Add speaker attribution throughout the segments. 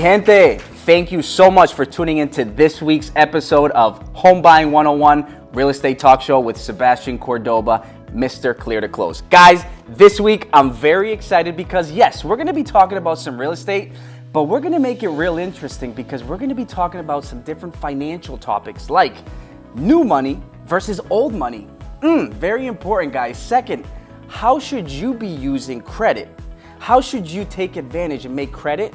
Speaker 1: gente, thank you so much for tuning into this week's episode of Homebuying 101 Real Estate Talk Show with Sebastian Cordoba, Mr. Clear to Close. Guys, this week I'm very excited because yes, we're going to be talking about some real estate, but we're going to make it real interesting because we're going to be talking about some different financial topics like new money versus old money. Very important, guys. Second, how should you be using credit? How should you take advantage and make credit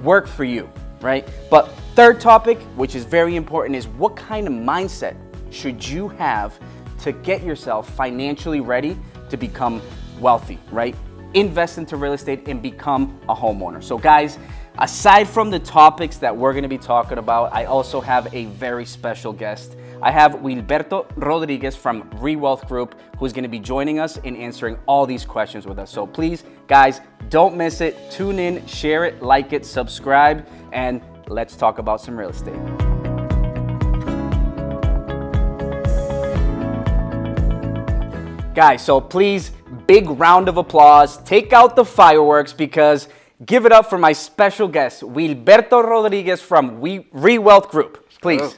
Speaker 1: work for you, right? But third topic, which is very important, is what kind of mindset should you have to get yourself financially ready to become wealthy, right? Invest into real estate and become a homeowner. So guys, aside from the topics that we're gonna be talking about, I also have a very special guest. I have Wilberto Rodriguez from ReWealth Group, who's going to be joining us and answering all these questions with us. So please, guys, don't miss it. Tune in, share it, like it, subscribe, and let's talk about some real estate. Guys, so please, big round of applause. Take out the fireworks because give it up for my special guest, Wilberto Rodriguez from ReWealth Group. Please.
Speaker 2: Hello.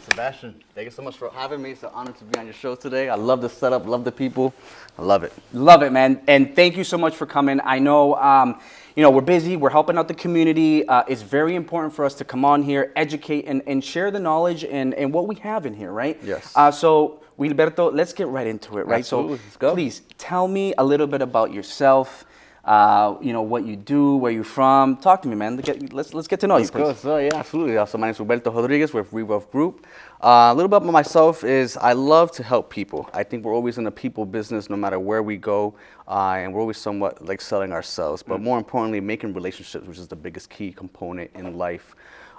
Speaker 2: Sebastian, thank you so much for having me. It's an honor to be on your show today. I love the setup, love the people. I love it.
Speaker 1: Love it, man. And thank you so much for coming. I know, we're busy. We're helping out the community. It's very important for us to come on here, educate, and share the knowledge and what we have in here, right?
Speaker 2: Yes.
Speaker 1: So, Wilberto, let's get right into it, right?
Speaker 2: Absolutely.
Speaker 1: So,
Speaker 2: let's go.
Speaker 1: Please tell me a little bit about yourself. What you do, where you're from. Talk to me, man. Let's get to know you, please.
Speaker 2: Let's go. So, yeah, absolutely. So my name is Wilberto Rodriguez with ReWealth Group. A little bit about myself is I love to help people. I think we're always in the people business no matter where we go, and we're always somewhat like selling ourselves. But more importantly, making relationships, which is the biggest key component in life.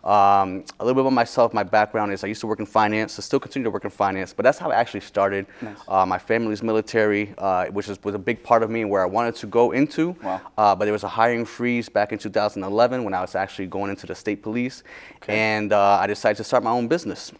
Speaker 2: A little bit about myself, my background is I used to work in finance, I still continue to work in finance, but that's how I actually started. Nice. My family's military, which was a big part of me and where I wanted to go into. Wow. But there was a hiring freeze back in 2011 when I was actually going into the state police. Okay. And I decided to start my own business.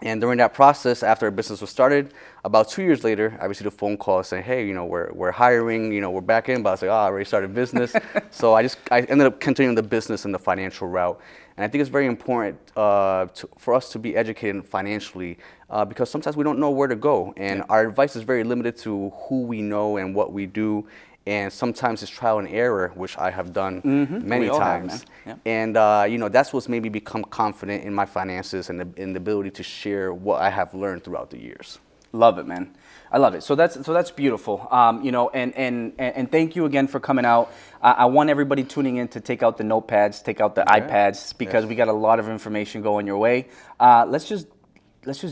Speaker 2: And during that process, after a business was started, about 2 years later, I received a phone call saying, hey, we're hiring, we're back in. But I was like, I already started business. So I ended up continuing the business and the financial route. And I think it's very important for us to be educated financially because sometimes we don't know where to go. And our advice is very limited to who we know and what we do. And sometimes it's trial and error, which I have done many times. And that's what's made me become confident in my finances and the ability to share what I have learned throughout the years.
Speaker 1: Love it, man. I love it. So that's beautiful. And thank you again for coming out. I want everybody tuning in to take out the notepads, take out the iPads, because we got a lot of information going your way. Let's just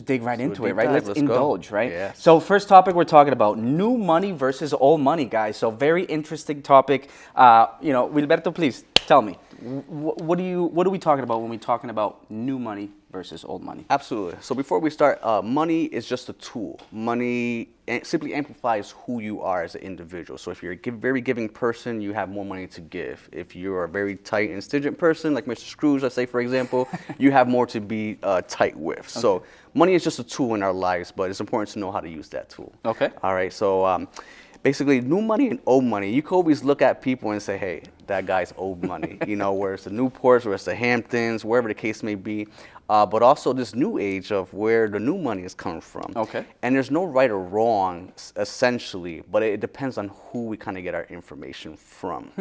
Speaker 1: dig right into it, right? Let's indulge, right? Yes. So first topic we're talking about, new money versus old money, guys. So very interesting topic. Wilberto, please tell me, what are we talking about when we're talking about new money versus old money?
Speaker 2: Absolutely. So before we start, money is just a tool. Money simply amplifies who you are as an individual. So if you're a very giving person, you have more money to give. If you're a very tight and stingy person, like Mr. Scrooge, let's say, for example, you have more to be tight with. Okay. So money is just a tool in our lives, but it's important to know how to use that tool. Okay. All right. So basically, new money and old money, you can always look at people and say, hey, that guy's old money. Where it's the Newports, where it's the Hamptons, wherever the case may be. But also this new age of where the new money is coming from. Okay. And there's no right or wrong, essentially, but it depends on who we kind of get our information from.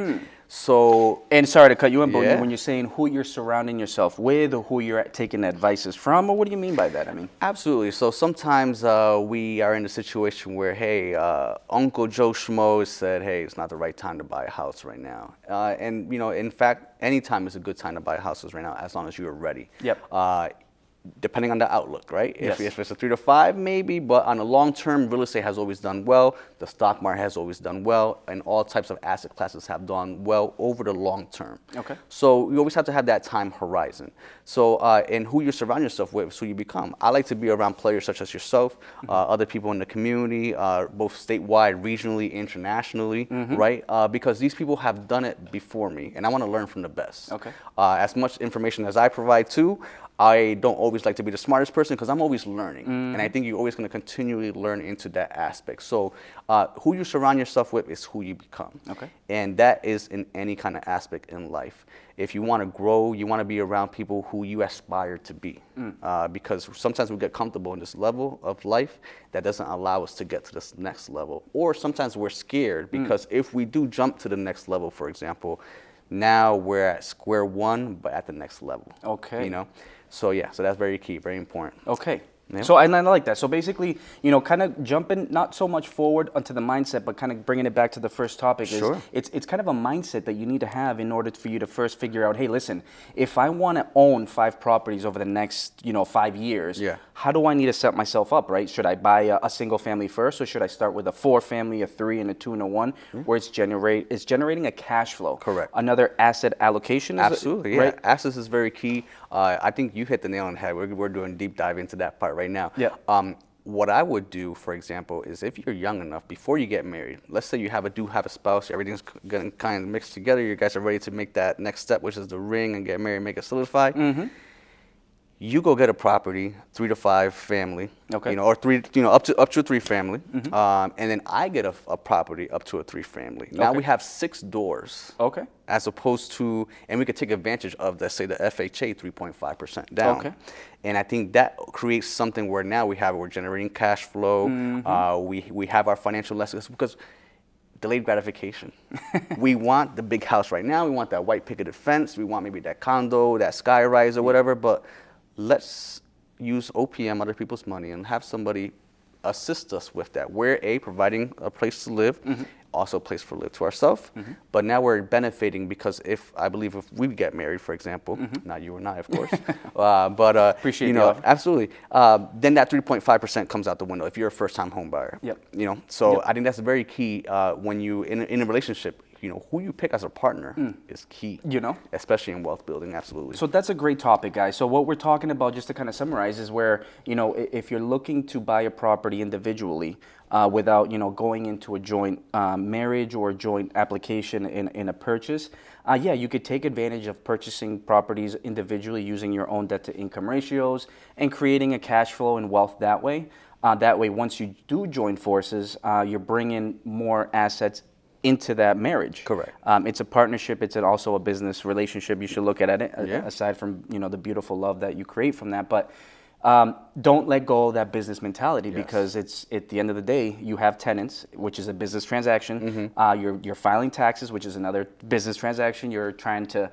Speaker 2: So,
Speaker 1: and sorry to cut you in, but when you're saying who you're surrounding yourself with or who you're taking advices from, or what do you mean by that?
Speaker 2: Absolutely. So sometimes we are in a situation where, hey, Uncle Joe Schmo said, hey, it's not the right time to buy a house right now. In fact, any time is a good time to buy houses right now, as long as you are ready. Yep. Depending on the outlook, right? Yes. If it's a 3 to 5, maybe, but on a long term, real estate has always done well. The stock market has always done well, and all types of asset classes have done well over the long term. Okay. So you always have to have that time horizon. So, and who you surround yourself with is who you become. I like to be around players such as yourself, other people in the community, both statewide, regionally, internationally, right? Because these people have done it before me, and I want to learn from the best. Okay. As much information as I provide too, I don't always like to be the smartest person because I'm always learning. And I think you're always going to continually learn into that aspect. So who you surround yourself with is who you become.
Speaker 1: Okay.
Speaker 2: And that is in any kind of aspect in life. If you want to grow, you want to be around people who you aspire to be. Because sometimes we get comfortable in this level of life that doesn't allow us to get to this next level. Or sometimes we're scared because if we do jump to the next level, for example, now we're at square one, but at the next level.
Speaker 1: Okay.
Speaker 2: You know? So yeah, so that's very key, very important.
Speaker 1: Okay.
Speaker 2: Yeah.
Speaker 1: So I like that. So basically, kind of jumping not so much forward onto the mindset, but kind of bringing it back to the first topic.
Speaker 2: Sure.
Speaker 1: It's kind of a mindset that you need to have in order for you to first figure out, hey, listen, if I want to own 5 properties over the next 5 years, how do I need to set myself up, right? Should I buy a single family first, or should I start with a 4 family, a 3, and a 2, and a 1, where it's generating a cash flow?
Speaker 2: Correct.
Speaker 1: Another asset allocation.
Speaker 2: Absolutely,
Speaker 1: right?
Speaker 2: yeah. Assets is very key. I think you hit the nail on the head. We're doing deep dive into that part right now.
Speaker 1: Yeah.
Speaker 2: What I would do, for example, is if you're young enough, before you get married, let's say you do have a spouse, everything's getting kind of mixed together, you guys are ready to make that next step, which is the ring and get married, make it solidified. You go get a property, 3 to 5 family,
Speaker 1: okay,
Speaker 2: or 3, up to a 3 family, and then I get a property up to a 3 family. Now we have 6 doors.
Speaker 1: Okay.
Speaker 2: As opposed to, and we could take advantage of, let's say, the FHA 3.5% down.
Speaker 1: Okay.
Speaker 2: And I think that creates something where now we're generating cash flow. We have our financial lessons because delayed gratification. We want the big house right now. We want that white picketed fence. We want maybe that condo, that sky rise or whatever. But let's use OPM, other people's money, and have somebody assist us with that. We're providing a place to live, also a place for live to ourselves. But now we're benefiting because if we get married, for example, not you and I, of course, but
Speaker 1: appreciate the offer.
Speaker 2: Absolutely. Then that 3.5% comes out the window if you're a first-time home buyer.
Speaker 1: Yep.
Speaker 2: So I think that's very key when you in a relationship. Who you pick as a partner is key. Especially in wealth building, absolutely.
Speaker 1: So that's a great topic, guys. So what we're talking about, just to kind of summarize, is where, if you're looking to buy a property individually without, going into a joint marriage or a joint application in a purchase, you could take advantage of purchasing properties individually using your own debt to income ratios and creating a cash flow and wealth that way. That way, once you do join forces, you're bringing more assets into that marriage.
Speaker 2: Correct.
Speaker 1: It's a partnership. It's also a business relationship. You should look at it aside from the beautiful love that you create from that. But don't let go of that business mentality because it's at the end of the day you have tenants, which is a business transaction. You're filing taxes, which is another business transaction. You're trying to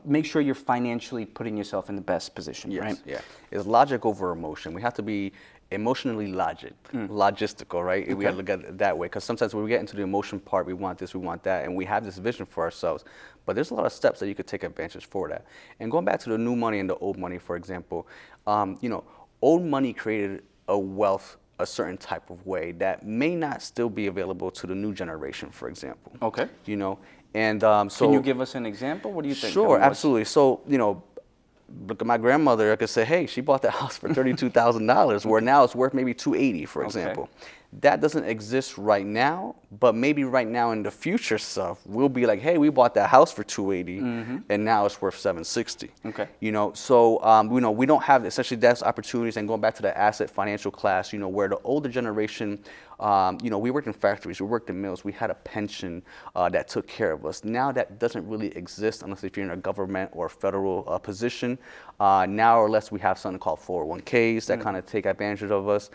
Speaker 1: make sure you're financially putting yourself in the best position. Right?
Speaker 2: Yeah. It's logic over emotion. We have to be emotionally logistical, right?
Speaker 1: Okay.
Speaker 2: We got to look at it that way because sometimes when we get into the emotion part, we want this, we want that, and we have this vision for ourselves. But there's a lot of steps that you could take advantage for that. And going back to the new money and the old money, for example, old money created a wealth a certain type of way that may not still be available to the new generation, for example.
Speaker 1: Okay.
Speaker 2: And so
Speaker 1: can you give us an example? What do you think?
Speaker 2: Sure, absolutely. So look at my grandmother. I could say, hey, she bought that house for $32,000, where now it's worth maybe $280,000, for example. That doesn't exist right now, but maybe right now in the future stuff, we'll be like, hey, we bought that house for $280,000, and now it's worth $760,000.
Speaker 1: Okay.
Speaker 2: So we don't have essentially that's opportunities. And going back to the asset financial class, where the older generation, we worked in factories, we worked in mills, we had a pension that took care of us. Now that doesn't really exist unless if you're in a government or federal position. Now or less we have something called 401ks that kind of take advantage of us.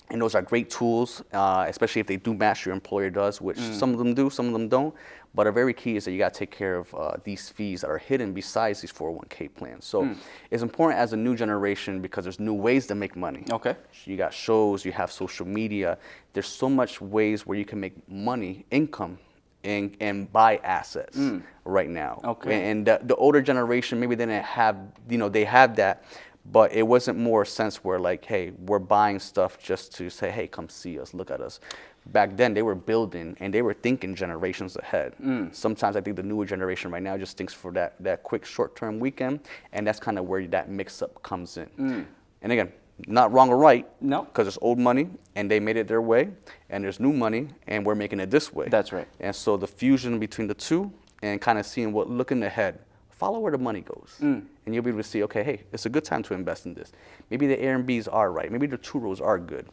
Speaker 2: And those are great tools, especially if they do match your employer does, which some of them do, some of them don't. But a very key is that you got to take care of these fees that are hidden besides these 401k plans. So it's important as a new generation because there's new ways to make money.
Speaker 1: Okay.
Speaker 2: You got shows, you have social media. There's so much ways where you can make money, income, and buy assets right now.
Speaker 1: Okay.
Speaker 2: And the older generation, maybe they didn't have, they have that. But it wasn't more a sense where like, hey, we're buying stuff just to say, hey, come see us, look at us. Back then, they were building and they were thinking generations ahead. Sometimes I think the newer generation right now just thinks for that quick short-term weekend, and that's kind of where that mix-up comes in. And again, not wrong or right,
Speaker 1: no,
Speaker 2: because there's old money and they made it their way, and there's new money and we're making it this way.
Speaker 1: That's right.
Speaker 2: And so the fusion between the two and kind of seeing looking ahead, follow where the money goes. And you'll be able to see, okay, hey, it's a good time to invest in this. Maybe the Airbnbs are right. Maybe the churros are good.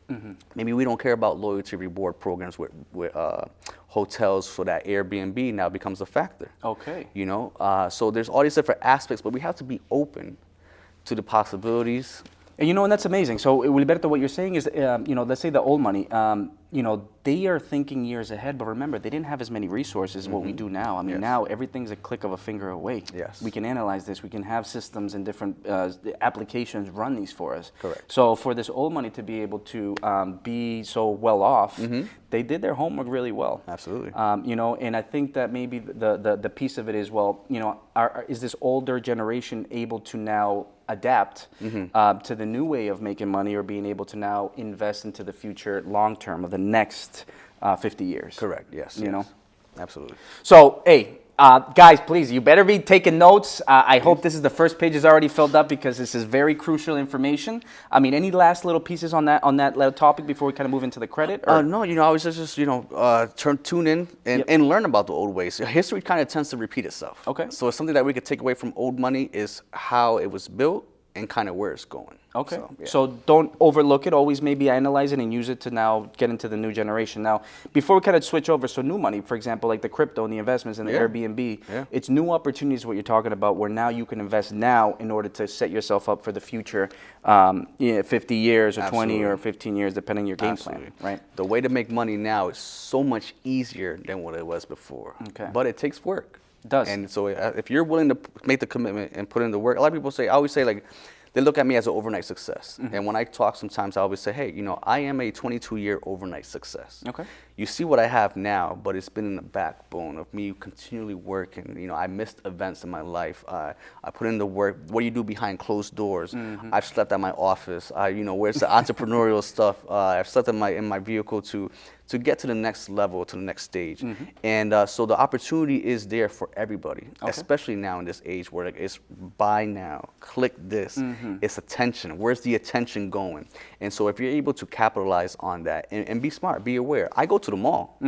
Speaker 2: Maybe we don't care about loyalty reward programs with hotels, so that Airbnb now becomes a factor.
Speaker 1: Okay.
Speaker 2: You know, so there's all these different aspects, but we have to be open to the possibilities.
Speaker 1: And and that's amazing. So, Wilberto, what you're saying is, let's say the old money, they are thinking years ahead, but remember, they didn't have as many resources as what we do now. I mean, now everything's a click of a finger away.
Speaker 2: Yes.
Speaker 1: We can analyze this. We can have systems and different applications run these for us.
Speaker 2: Correct.
Speaker 1: So, for this old money to be able to be so well off, they did their homework really well.
Speaker 2: Absolutely.
Speaker 1: And I think that maybe the piece of it is, is this older generation able to now adapt to the new way of making money, or being able to now invest into the future long term of the next 50 years?
Speaker 2: Correct, yes.
Speaker 1: You know?
Speaker 2: Absolutely.
Speaker 1: So, hey, guys, please, you better be taking notes. I hope this is the first page is already filled up, because this is very crucial information. I mean, any last little pieces on that little topic before we kind of move into the credit?
Speaker 2: No, I was just tune in and learn about the old ways. History kind of tends to repeat itself.
Speaker 1: Okay.
Speaker 2: So it's something that we could take away from old money is how it was built and kind of where it's going.
Speaker 1: Okay. So don't overlook it. Always maybe analyze it and use it to now get into the new generation. Now, before we kind of switch over, so new money, for example, like the crypto and the investments and the Airbnb, it's new opportunities, what you're talking about, where now you can invest now in order to set yourself up for the future, 50 years or 20 or 15 years, depending on your game plan, right?
Speaker 2: The way to make money now is so much easier than what it was before.
Speaker 1: Okay.
Speaker 2: But it takes work.
Speaker 1: It does.
Speaker 2: And so if you're willing to make the commitment and put in the work, a lot of people I always say, like, they look at me as an overnight success. And when I talk sometimes, I always say, hey, I am a 22-year overnight success.
Speaker 1: Okay.
Speaker 2: You see what I have now, but it's been in the backbone of me continually working. I missed events in my life. I put in the work. What do you do behind closed doors? I've slept at my office. Where's the entrepreneurial stuff? I've slept in my vehicle to get to the next level, to the next stage. And so the opportunity is there for everybody, especially now in this age where it's buy now, click this. It's attention. Where's the attention going? And so if you're able to capitalize on that and be smart, be aware. I go to the mall,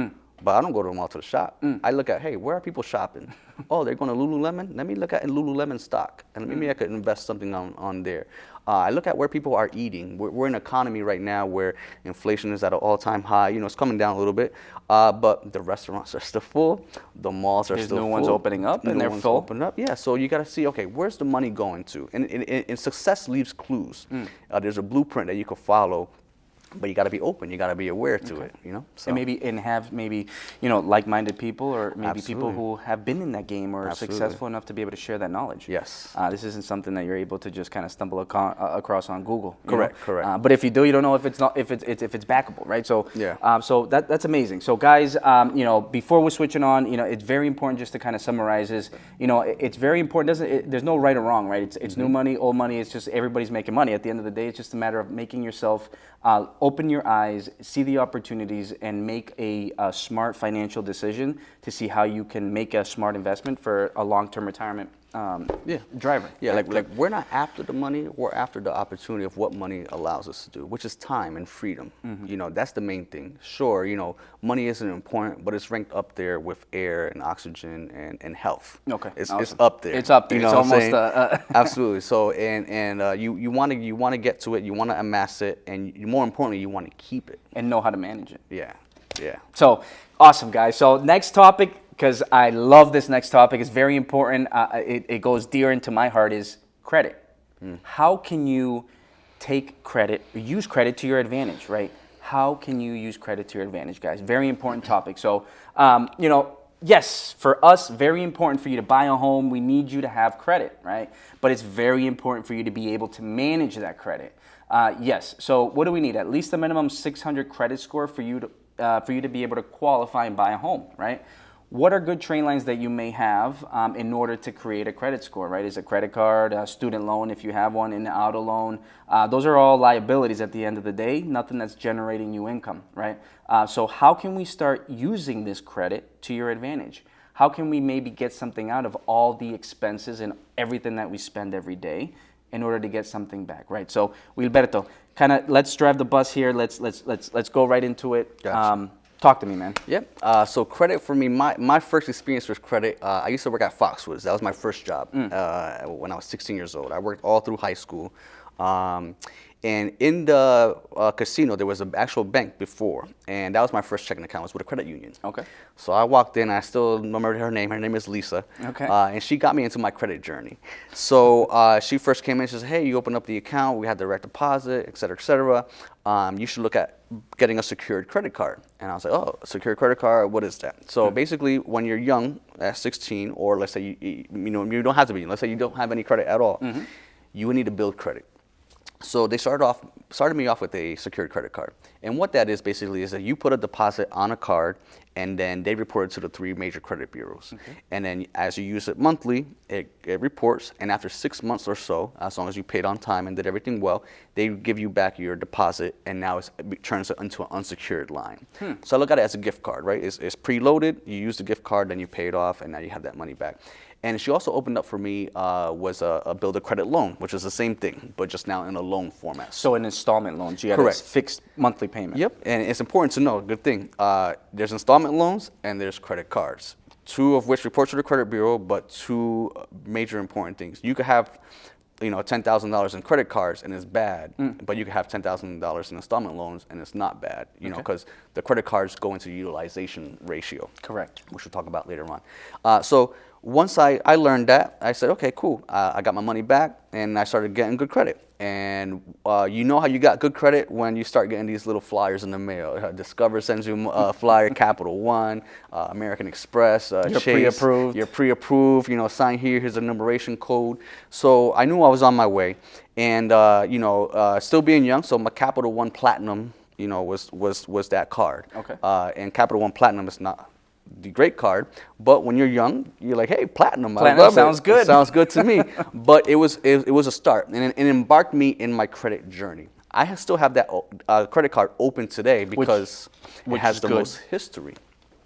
Speaker 2: but I don't go to the mall to the shop. I look at, hey, where are people shopping? Oh, they're going to Lululemon? Let me look at Lululemon stock, and maybe I could invest something on there. I look at where people are eating. We're in an economy right now where inflation is at an all-time high. It's coming down a little bit, but the restaurants are still full. The malls are still full.
Speaker 1: There's new ones opening up, and they're full.
Speaker 2: Opening up. Yeah, so you got to see, okay, where's the money going to? And success leaves clues. There's a blueprint that you can follow. But you got to be open. You got to be aware to it. So.
Speaker 1: And have like-minded people, or maybe people who have been in that game or are successful enough to be able to share that knowledge.
Speaker 2: Yes.
Speaker 1: This isn't something that you're able to just kind of stumble across on Google.
Speaker 2: Correct.
Speaker 1: But if you do, you don't know if it's backable, right? So so that's amazing. So guys, before we're switching on, it's very important just to kind of summarize is, it's very important. There's no right or wrong, right? It's new money, old money. It's just everybody's making money. At the end of the day, it's just a matter of making yourself open your eyes, see the opportunities, and make a smart financial decision to see how you can make a smart investment for a long-term retirement driver.
Speaker 2: Yeah, like we're not after the money, we're after the opportunity of what money allows us to do, which is time and freedom. That's the main thing. Sure, money isn't important, but it's ranked up there with air and oxygen and health.
Speaker 1: Okay,
Speaker 2: it's up there.
Speaker 1: It's up there. It's almost
Speaker 2: absolutely. So you want to get to it, you want to amass it, and more importantly, you want to keep it
Speaker 1: and know how to manage it.
Speaker 2: Yeah.
Speaker 1: So awesome, guys. So next topic, because I love this next topic. It's very important. It goes dear into my heart, is credit. How can you take credit, or use credit to your advantage, right? How can you use credit to your advantage, guys? Very important topic. So, yes, for us, very important for you to buy a home. We need you to have credit, right? But it's very important for you to be able to manage that credit. Yes. So what do we need? At least a minimum 600 credit score for you to be able to qualify and buy a home, right? What are good train lines that you may have in order to create a credit score, right? Is a credit card, a student loan if you have one, an auto loan. Those are all liabilities at the end of the day, nothing that's generating you income, right? So how can we start using this credit to your advantage? How can we maybe get something out of all the expenses and everything that we spend every day in order to get something back, right? So, Wilberto, kind of let's drive the bus here. Let's go right into it.
Speaker 2: Gotcha.
Speaker 1: Talk to me, man.
Speaker 2: Yep. So credit for me, my first experience with credit, I used to work at Foxwoods. That was my first job when I was 16 years old. I worked all through high school. And in the casino, there was an actual bank before. And that was my first checking account. It was with a credit union.
Speaker 1: Okay.
Speaker 2: So I walked in. I still remember her name. Her name is Lisa.
Speaker 1: Okay.
Speaker 2: And she got me into my credit journey. So she first came in. She said, hey, you open up the account. We had direct deposit, et cetera, et cetera. You should look at getting a secured credit card. And I was like, oh, a secured credit card, what is that? So basically, when you're young, at 16, or let's say you don't have to be, let's say you don't have any credit at all, you would need to build credit. So they started me off with a secured credit card. And what that is basically is that you put a deposit on a card, and then they report it to the 3 major credit bureaus. Okay. And then as you use it monthly, it reports, and after 6 months or so, as long as you paid on time and did everything well, they give you back your deposit, and now it turns it into an unsecured line. So I look at it as a gift card, right? It's preloaded, you use the gift card, then you pay it off, and now you have that money back. And she also opened up for me was a builder credit loan, which is the same thing, but just now in a loan format.
Speaker 1: So an installment loan. So you have a fixed monthly payment.
Speaker 2: Yep, and it's important to know, good thing, there's installment loans and there's credit cards. 2 of which report to the credit bureau, but 2 major important things. You could have $10,000 in credit cards and it's bad, but you could have $10,000 in installment loans and it's not bad, because the credit cards go into utilization ratio.
Speaker 1: Correct.
Speaker 2: Which we'll talk about later on. So once I learned that, I said, okay, cool. I got my money back and I started getting good credit. And you know how you got good credit when you start getting these little flyers in the mail. Discover sends you a flyer, Capital One, American Express,
Speaker 1: You're
Speaker 2: Chase.
Speaker 1: pre-approved.
Speaker 2: You're pre-approved, sign here, here's a numeration code. So I knew I was on my way. And, still being young, so my Capital One Platinum, was that card.
Speaker 1: Okay.
Speaker 2: And Capital One Platinum is not the great card, but when you're young, you're like, hey, platinum
Speaker 1: sounds good.
Speaker 2: Sounds good to me. But it was a start, and it embarked me in my credit journey. I still have that credit card open today because it has the most history.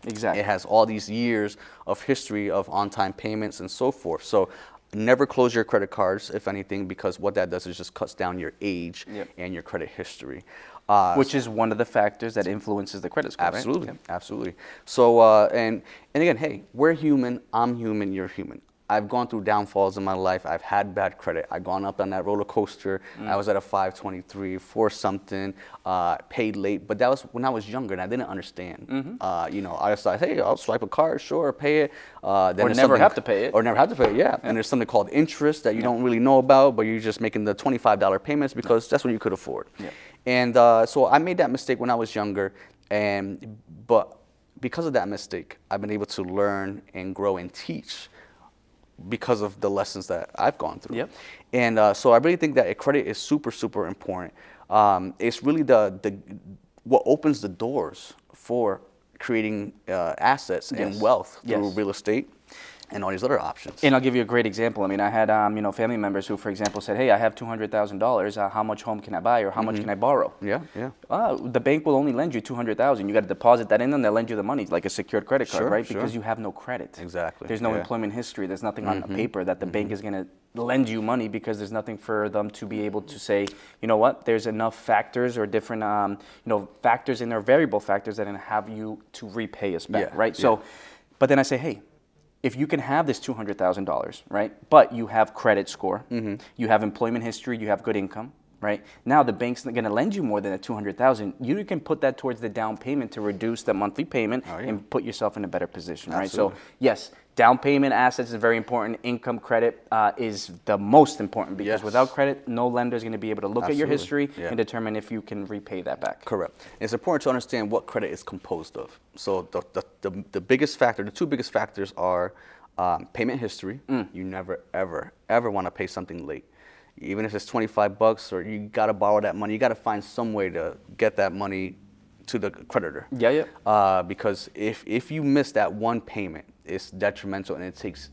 Speaker 1: Exactly.
Speaker 2: It has all these years of history of on-time payments and so forth. So never close your credit cards, if anything, because what that does is just cuts down your age and your credit history.
Speaker 1: Which is one of the factors that influences the credit score,
Speaker 2: absolutely,
Speaker 1: right?
Speaker 2: Absolutely. So, and again, hey, we're human, I'm human, you're human. I've gone through downfalls in my life. I've had bad credit. I've gone up on that roller coaster. I was at a 523, 4 something, paid late. But that was when I was younger and I didn't understand. I was like, hey, I'll swipe a card, sure, pay it.
Speaker 1: Then or never have to pay it.
Speaker 2: Or never have to pay it, yeah. And there's something called interest that you don't really know about, but you're just making the $25 payments because that's what you could afford. Yeah. And so I made that mistake when I was younger, but because of that mistake, I've been able to learn and grow and teach because of the lessons that I've gone through. Yep. And so I really think that credit is super, super important. It's really what opens the doors for creating assets and wealth through real estate and all these other options.
Speaker 1: And I'll give you a great example. I mean, I had family members who, for example, said, hey, I have $200,000. How much home can I buy, or how much can I borrow?
Speaker 2: Yeah.
Speaker 1: The bank will only lend you $200,000. You got to deposit that in, and they'll lend you the money, like a secured credit card, right? Because you have no credit.
Speaker 2: Exactly.
Speaker 1: There's no employment history. There's nothing on paper that the bank is going to lend you money, because there's nothing for them to be able to say, you know what, there's enough factors or different factors in there, variable factors, that are going to have you to repay us back, right? So, but then I say, hey, if you can have this $200,000, right, but you have credit score, you have employment history, you have good income, right? Now the bank's going to lend you more than $200,000. You can put that towards the down payment to reduce the monthly payment and put yourself in a better position, right? So yes, down payment assets is very important. Income credit is the most important, because without credit, no lender is going to be able to look at your history and determine if you can repay that back.
Speaker 2: Correct. It's important to understand what credit is composed of. So the biggest factor, the 2 biggest factors are payment history. You never, ever want to pay something late. Even if it's $25 or you got to borrow that money, you got to find some way to get that money to the creditor. Because if you miss that one payment, it's detrimental, and it takes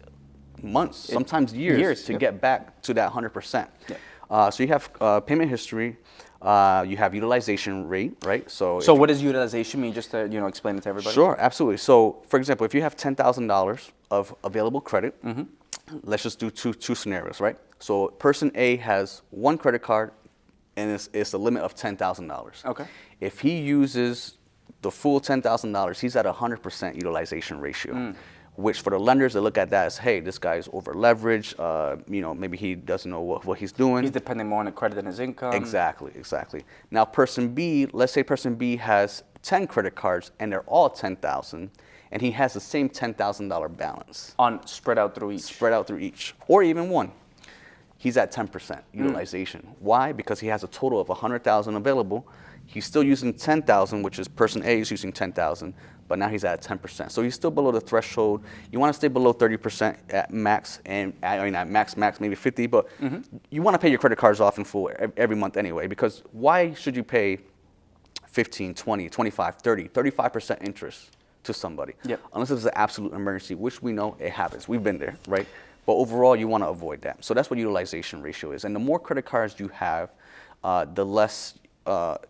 Speaker 2: months, sometimes years to get back to that 100%. So you have payment history, you have utilization rate, right? So
Speaker 1: what does utilization mean? Just to explain it to everybody.
Speaker 2: Sure, absolutely. So for example, if you have $10,000 of available credit, let's just do two scenarios, right? So person A has 1 credit card, and it's a limit of $10,000.
Speaker 1: Okay.
Speaker 2: If he uses the full $10,000, he's at 100% utilization ratio. Which for the lenders, they look at that as, hey, this guy's over leveraged. Maybe he doesn't know what he's doing.
Speaker 1: He's depending more on the credit than his income.
Speaker 2: Exactly. Now, person B, let's say person B has 10 credit cards and they're all $10,000, and he has the same $10,000 balance.
Speaker 1: Spread out through each.
Speaker 2: Or even one. He's at 10% utilization. Why? Because he has a total of 100,000 available. He's still using 10,000, which is person A is using 10,000. But now he's at 10%. So he's still below the threshold. You want to stay below 30% at max, and at max, maybe 50, but you want to pay your credit cards off in full every month anyway, because why should you pay 15, 20, 25, 30, 35% interest to somebody? Unless it's an absolute emergency, which we know it happens. We've been there, right? But overall, you want to avoid that. So that's what utilization ratio is. And the more credit cards you have, the less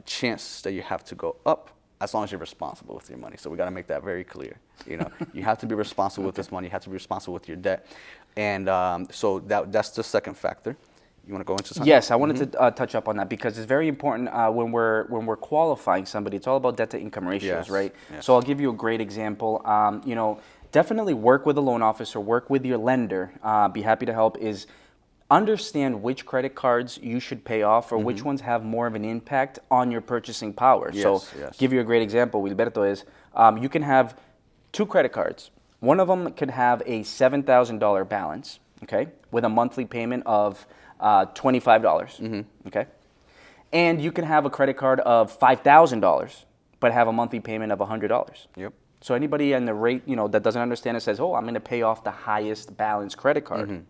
Speaker 2: chance that you have to go up, as long as you're responsible with your money. So we got to make that very clear. You have to be responsible with this money. You have to be responsible with your debt. And so that's the second factor. You want to go into something?
Speaker 1: Yes, I wanted to touch up on that because it's very important when we're qualifying somebody. It's all about debt to income ratios, right?
Speaker 2: Yes.
Speaker 1: So I'll give you a great example. Definitely work with a loan officer, work with your lender. Be happy to help. Is understand which credit cards you should pay off or which ones have more of an impact on your purchasing power.
Speaker 2: Yes.
Speaker 1: Give you a great example, Wilberto, is you can have 2 credit cards. One of them could have a $7,000 balance, okay, with a monthly payment of $25, okay? And you can have a credit card of $5,000, but have a monthly payment of $100.
Speaker 2: Yep.
Speaker 1: So anybody in the rate, that doesn't understand it says, oh, I'm going to pay off the highest balance credit card.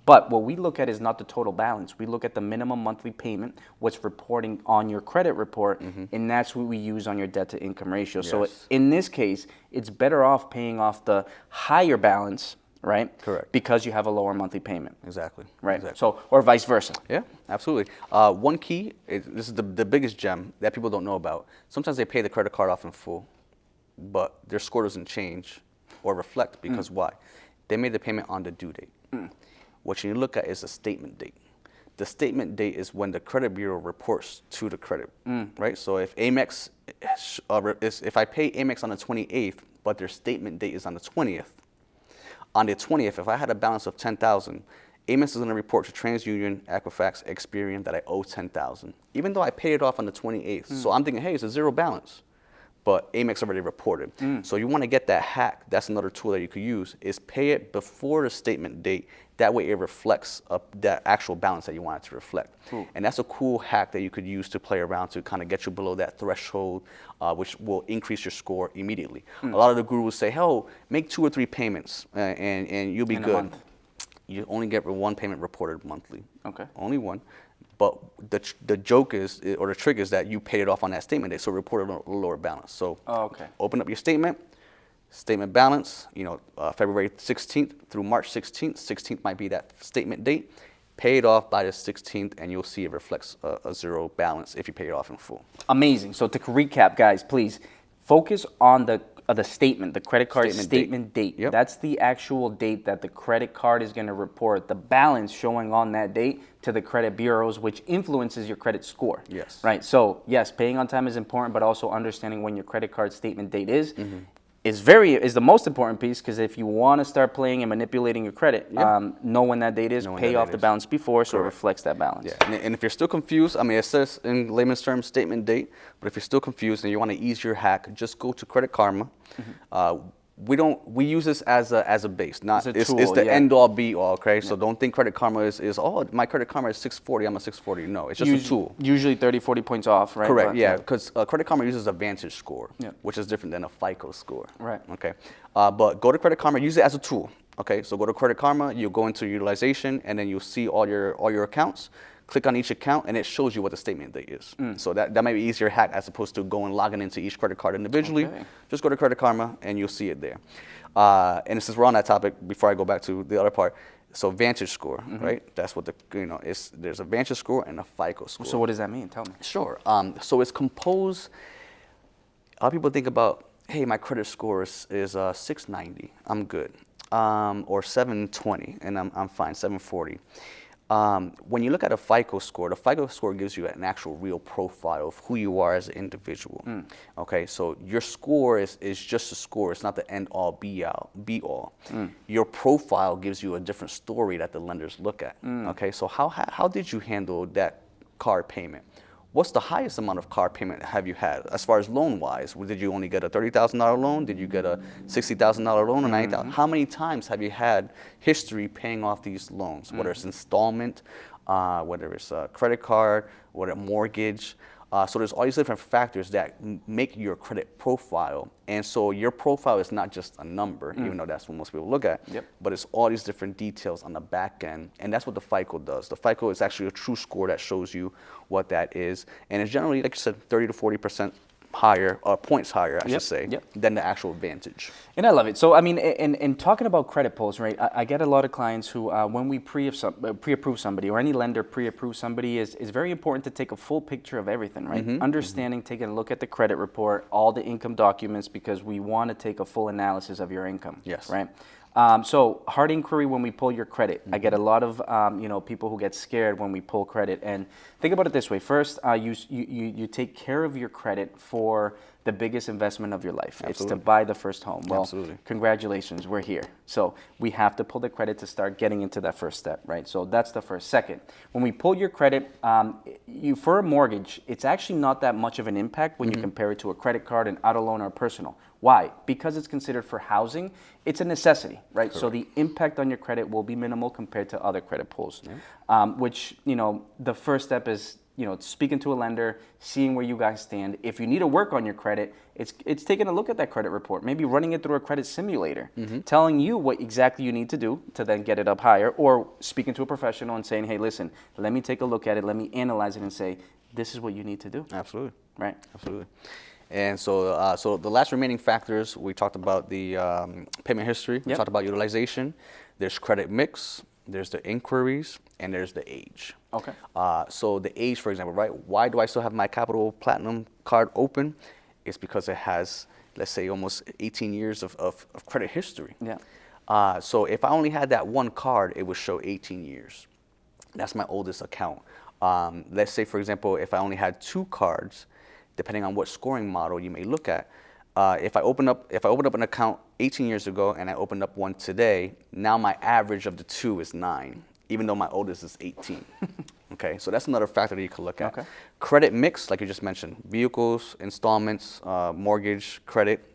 Speaker 1: But what we look at is not the total balance. We look at the minimum monthly payment, what's reporting on your credit report, and that's what we use on your debt to income ratio.
Speaker 2: Yes.
Speaker 1: So in this case, it's better off paying off the higher balance, right?
Speaker 2: Correct.
Speaker 1: Because you have a lower monthly payment.
Speaker 2: Exactly.
Speaker 1: Right.
Speaker 2: Exactly.
Speaker 1: So, or vice versa.
Speaker 2: Yeah, absolutely. One key, this is the biggest gem that people don't know about. Sometimes they pay the credit card off in full, but their score doesn't change or reflect because why? They made the payment on the due date. What you need to look at is the statement date. The statement date is when the credit bureau reports to the credit, right? So if Amex, if I pay Amex on the 28th, but their statement date is on the 20th, on the 20th, if I had a balance of 10,000, Amex is going to report to TransUnion, Equifax, Experian that I owe 10,000, even though I paid it off on the 28th. So I'm thinking, hey, it's a zero balance. But Amex already reported. So you want to get that hack. That's another tool that you could use, is pay it before the statement date. That way it reflects that actual balance that you want it to reflect. And that's a cool hack that you could use to play around to kind of get you below that threshold, which will increase your score immediately. A lot of the gurus say, hell, make 2 or 3 payments and you'll be
Speaker 1: In a
Speaker 2: good.
Speaker 1: month.
Speaker 2: You only get 1 payment reported monthly.
Speaker 1: Okay.
Speaker 2: Only 1. But the joke is, or the trick is that you paid it off on that statement date, so report a lower balance. So open up your statement balance, February 16th through March 16th. 16th might be that statement date. Pay it off by the 16th, and you'll see it reflects a zero balance if you pay it off in full.
Speaker 1: Amazing. So to recap, guys, please focus on the statement, the credit card statement date.
Speaker 2: Yep.
Speaker 1: That's the actual date that the credit card is going to report the balance showing on that date to the credit bureaus, which influences your credit score.
Speaker 2: Yes.
Speaker 1: Right. So yes, paying on time is important, but also understanding when your credit card statement date is the most important piece, because if you want to start playing and manipulating your credit, know when that date is, pay off the balance before so it reflects that balance.
Speaker 2: Yeah, and if you're still confused, it says in layman's terms statement date, but if you're still confused and you want to ease your hack, just go to Credit Karma. We use this as a base, not it's the end all be all, okay? So don't think Credit Karma is my Credit Karma is 640, I'm a 640. No, it's just a tool.
Speaker 1: Usually 30, 40 points off, right?
Speaker 2: Correct, because Credit Karma uses a Vantage score, which is different than a FICO score.
Speaker 1: Right.
Speaker 2: Okay. But go to Credit Karma, use it as a tool. Okay, so go to Credit Karma, you go into utilization, and then you'll see all your accounts. Click on each account, and it shows you what the statement date is. So that might be easier hack as opposed to logging into each credit card individually. Okay. Just go to Credit Karma, and you'll see it there. And since we're on that topic, before I go back to the other part, so Vantage score, right? That's what there's a Vantage score and a FICO score.
Speaker 1: So what does that mean? Tell me.
Speaker 2: Sure. So it's composed. A lot of people think about, hey, my credit score is 690. I'm good. Or 720, and I'm fine. 740. When you look at a FICO score, the FICO score gives you an actual real profile of who you are as an individual. Okay, so your score is just a score. It's not the end all be all. Your profile gives you a different story that the lenders look at. Okay, so how did you handle that car payment? What's the highest amount of car payment have you had as far as loan-wise? Did you only get a $30,000 loan? Did you get a $60,000 loan or $90,000? How many times have you had history paying off these loans, whether it's installment, whether it's a credit card, whether a mortgage? So there's all these different factors that make your credit profile. And so your profile is not just a number, even though that's what most people look at, but it's all these different details on the back end. And that's what the FICO does. The FICO is actually a true score that shows you what that is. And it's generally, like you said, 30 to 40% higher, points higher, I should say, than the actual Vantage.
Speaker 1: And I love it. So, I mean, in talking about credit pulls, right, I get a lot of clients who, when we pre-approve somebody or any lender pre-approve somebody, is very important to take a full picture of everything, right? Understanding, taking a look at the credit report, all the income documents, because we want to take a full analysis of your income, right? So hard inquiry when we pull your credit. I get a lot of people who get scared when we pull credit. And think about it this way. First, you take care of your credit for the biggest investment of your life. It's to buy the first home. Well, congratulations, we're here. So we have to pull the credit to start getting into that first step, right? So that's the first. Second, when we pull your credit, for a mortgage, it's actually not that much of an impact when you compare it to a credit card, an auto loan, or personal. Why? Because it's considered for housing, it's a necessity, right? So the impact on your credit will be minimal compared to other credit pulls, which, the first step is, speaking to a lender, seeing where you guys stand. If you need to work on your credit, it's taking a look at that credit report, maybe running it through a credit simulator, telling you what exactly you need to do to then get it up higher, or speaking to a professional and saying, hey, listen, let me take a look at it, let me analyze it and say, this is what you need to do.
Speaker 2: Absolutely.
Speaker 1: Right?
Speaker 2: Absolutely. And so, so the last remaining factors, we talked about the payment history, we talked about utilization, there's credit mix, there's the inquiries, and there's the age.
Speaker 1: Okay.
Speaker 2: So the age, for example, right? Why do I still have my Capital Platinum card open? It's because it has, let's say, almost 18 years of credit history. Yeah. So if I only had that one card, it would show 18 years. That's my oldest account. Let's say, for example, if I only had two cards, depending on what scoring model you may look at, if I open up an account 18 years ago and I opened up one today, now my average of the two is 9, even though my oldest is 18. Okay, so that's another factor that you can look at. Okay. Credit mix, like you just mentioned, vehicles, installments, mortgage, credit.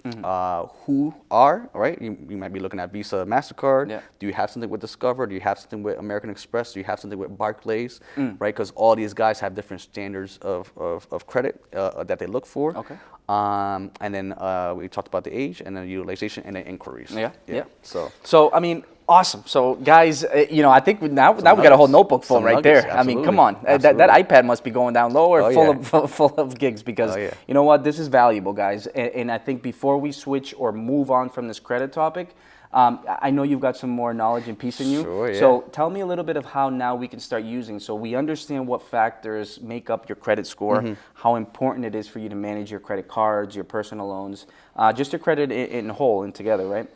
Speaker 2: Who are, right? You might be looking at Visa, MasterCard. Yeah. Do you have something with Discover? Do you have something with American Express? Do you have something with Barclays? Right, because all these guys have different standards of credit that they look for. Okay. And then we talked about the age and then utilization and then inquiries. Yeah.
Speaker 1: So I mean, awesome. So guys, I think now we got a whole notebook full right there. Absolutely. I mean, come on, that iPad must be going down low or full of gigs because you know what, this is valuable, guys. And I think before we switch or move on from this credit topic, I know you've got some more knowledge and peace in you. Sure, yeah. So tell me a little bit of how now we can start using, so we understand what factors make up your credit score, how important it is for you to manage your credit cards, your personal loans, just your credit in whole and together, right?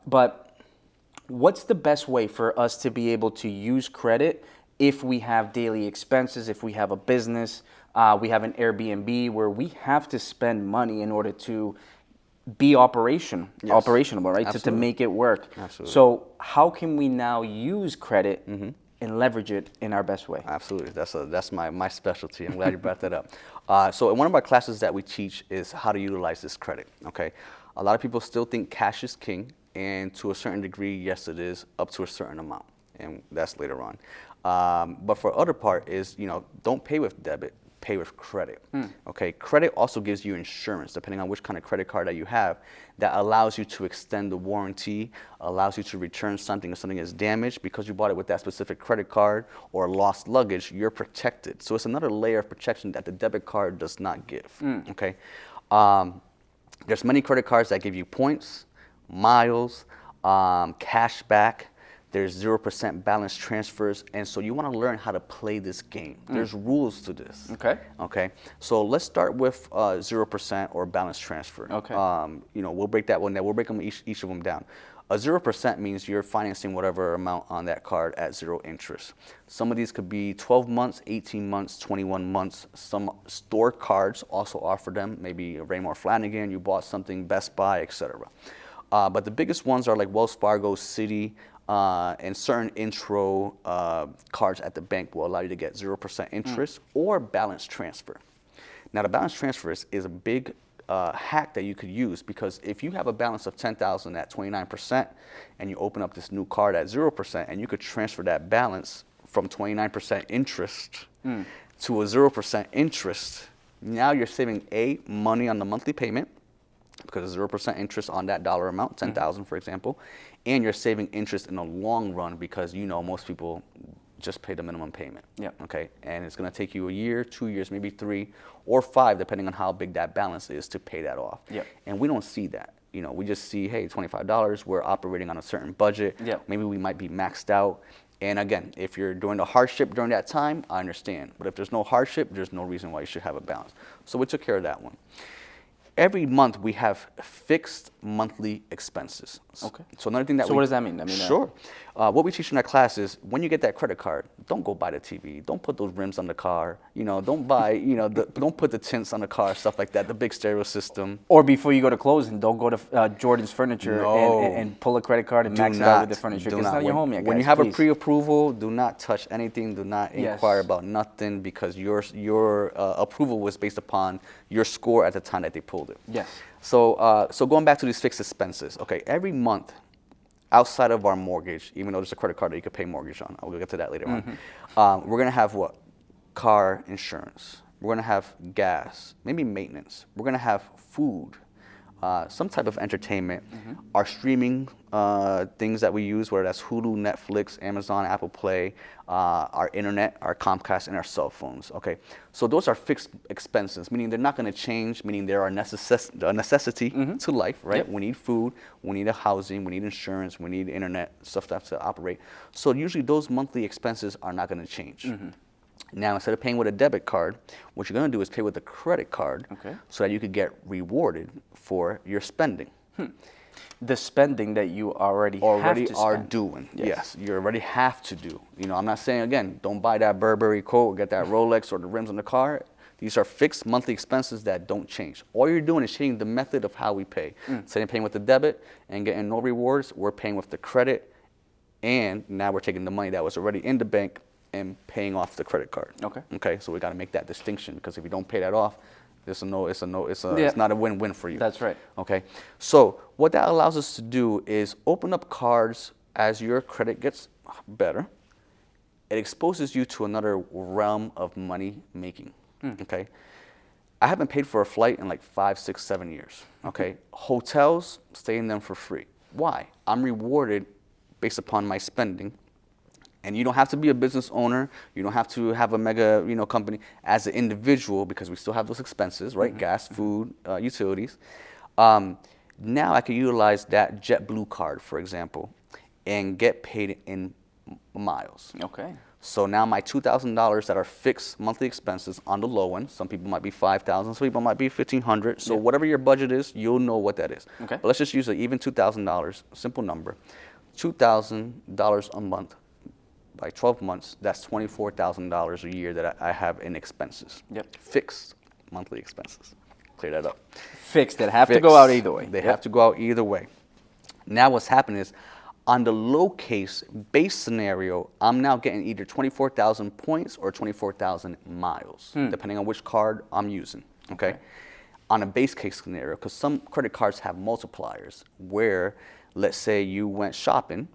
Speaker 1: But what's the best way for us to be able to use credit if we have daily expenses, if we have a business, we have an Airbnb where we have to spend money in order to be operational, right? To make it work. Absolutely. So how can we now use credit and leverage it in our best way?
Speaker 2: Absolutely. That's my specialty. I'm glad you brought that up. So in one of our classes that we teach is how to utilize this credit. Okay. A lot of people still think cash is king, and to a certain degree, yes, it is, up to a certain amount, and that's later on. But for other part is, don't pay with debit, pay with credit. Okay, credit also gives you insurance, depending on which kind of credit card that you have, that allows you to extend the warranty, allows you to return something if something is damaged because you bought it with that specific credit card, or lost luggage, you're protected. So it's another layer of protection that the debit card does not give. Okay, there's many credit cards that give you points, miles, cash back. There's 0% balance transfers, and so you want to learn how to play this game. There's rules to this. Okay. So let's start with 0% or balance transfer. Okay. We'll break that one down. We'll break them each of them down. A 0% means you're financing whatever amount on that card at 0 interest. Some of these could be 12 months, 18 months, 21 months. Some store cards also offer them, maybe Raymore Flanagan, you bought something, Best Buy, etc. But the biggest ones are like Wells Fargo, Citi, and certain intro cards at the bank will allow you to get 0% interest or balance transfer. Now, the balance transfer is a big hack that you could use, because if you have a balance of $10,000 at 29% and you open up this new card at 0%, and you could transfer that balance from 29% interest to a 0% interest, now you're saving money on the monthly payment, because of 0% interest on that dollar amount, 10,000 for example, and you're saving interest in the long run, because most people just pay the minimum payment. Okay, and it's going to take you a year, 2 years, maybe 3 or 5, depending on how big that balance is, to pay that off. And we don't see that. We just see, hey, $25. We're operating on a certain budget. Maybe we might be maxed out. And again, if you're doing the hardship during that time, I understand. But if there's no hardship, there's no reason why you should have a balance. So we took care of that one. Every month we have fixed monthly expenses. Okay. So another thing that
Speaker 1: what does that mean?
Speaker 2: Sure. What we teach in our class is, when you get that credit card, don't go buy the TV. Don't put those rims on the car. Don't buy, don't put the tints on the car, stuff like that, the big stereo system.
Speaker 1: Or before you go to closing, don't go to Jordan's Furniture and pull a credit card and max it out with the furniture, because it's not your home yet, guys.
Speaker 2: When you have a pre-approval, do not touch anything. Do not inquire about nothing, because your approval was based upon your score at the time that they pulled it.
Speaker 1: Yes.
Speaker 2: So going back to these fixed expenses, okay, every month, outside of our mortgage, even though there's a credit card that you could pay mortgage on, I'll get to that later on, we're going to have what? Car insurance. We're going to have gas, maybe maintenance. We're going to have food, some type of entertainment, our streaming things that we use, whether that's Hulu, Netflix, Amazon, Apple Play, our internet, our Comcast, and our cell phones. Okay, so those are fixed expenses, meaning they're not going to change, meaning they are a necessity to life, right? We need food, we need a housing, we need insurance, we need internet, stuff that's to operate. So usually those monthly expenses are not going to change. Now, instead of paying with a debit card, what you're going to do is pay with a credit card, so that you could get rewarded for your spending.
Speaker 1: The spending that you already
Speaker 2: are doing. Yes, you already have to do. I'm not saying, again, don't buy that Burberry coat, get that Rolex or the rims on the car. These are fixed monthly expenses that don't change. All you're doing is changing the method of how we pay. Instead of paying with the debit and getting no rewards, we're paying with the credit, and now we're taking the money that was already in the bank and paying off the credit card. Okay. So we got to make that distinction, because if you don't pay that off, it's not a win-win for you.
Speaker 1: That's right.
Speaker 2: Okay. So what that allows us to do is open up cards as your credit gets better. It exposes you to another realm of money making. Okay. I haven't paid for a flight in like 5, 6, 7 years. Okay. Hotels, stay in them for free. Why? I'm rewarded based upon my spending. And you don't have to be a business owner. You don't have to have a mega, company. As an individual, because we still have those expenses, right? Gas, food, utilities. Now I can utilize that JetBlue card, for example, and get paid in miles.
Speaker 1: Okay.
Speaker 2: So now my $2,000 that are fixed monthly expenses on the low end, some people might be $5,000, some people might be $1,500. So whatever your budget is, you'll know what that is. Okay. But let's just use an even $2,000, simple number. $2,000 a month. By 12 months, that's $24,000 a year that I have in expenses. Fixed monthly expenses. Clear that up.
Speaker 1: Fixed, that have to go out either way.
Speaker 2: They have to go out either way. Now what's happening is, on the low case base scenario, I'm now getting either 24,000 points or 24,000 miles, depending on which card I'm using. Okay. On a base case scenario, because some credit cards have multipliers, where, let's say you went shopping,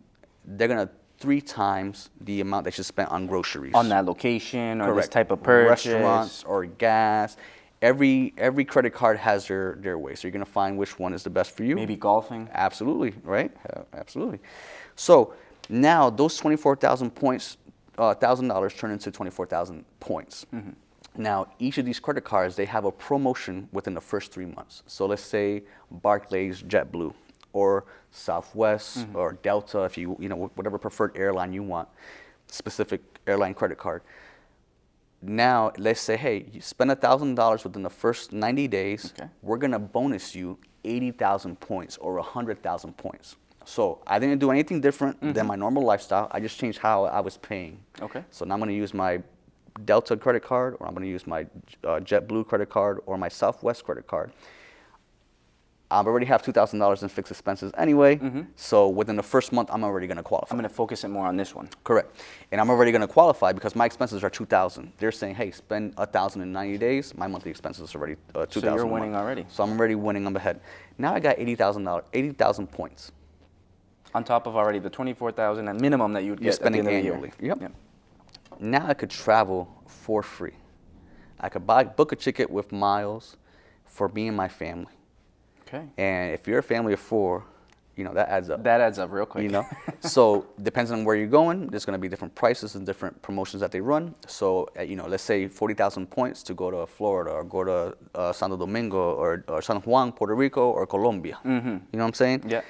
Speaker 2: they're going to 3 times the amount that you spent on groceries.
Speaker 1: On that location or this type of purchase.
Speaker 2: Restaurants or gas. Every credit card has their way. So you're going to find which one is the best for you.
Speaker 1: Maybe golfing.
Speaker 2: Absolutely, right? Absolutely. So now those 24,000 points, $1,000 turn into 24,000 points. Now, each of these credit cards, they have a promotion within the first 3 months. So let's say Barclays, JetBlue, or Southwest, or Delta, if you whatever preferred airline you want, specific airline credit card. Now, let's say, hey, you spend $1,000 within the first 90 days. We're gonna bonus you 80,000 points or 100,000 points. So I didn't do anything different than my normal lifestyle. I just changed how I was paying.
Speaker 1: Okay.
Speaker 2: So now I'm going to use my Delta credit card, or I'm going to use my JetBlue credit card, or my Southwest credit card. I already have $2,000 in fixed expenses anyway, so within the first month, I'm already going to qualify.
Speaker 1: I'm going to focus it more on this one.
Speaker 2: Correct. And I'm already going to qualify because my expenses are $2,000. They're saying, hey, spend $1,000 in 90 days. My monthly expenses are already $2,000.
Speaker 1: So you're winning already.
Speaker 2: So I'm already winning. I'm ahead. Now I got $80,000 points.
Speaker 1: On top of already the $24,000 at minimum that you would get
Speaker 2: spending
Speaker 1: at the end
Speaker 2: annually.
Speaker 1: of the year.
Speaker 2: Yep. Now I could travel for free. I could book a ticket with miles for me and my family.
Speaker 1: Okay.
Speaker 2: And if you're a family of 4, you know, that adds up.
Speaker 1: That adds up real quick.
Speaker 2: You know, so depends on where you're going. There's going to be different prices and different promotions that they run. So, you know, let's say 40,000 points to go to Florida or go to Santo Domingo or San Juan, Puerto Rico, or Colombia. You know what I'm saying?
Speaker 1: Yeah.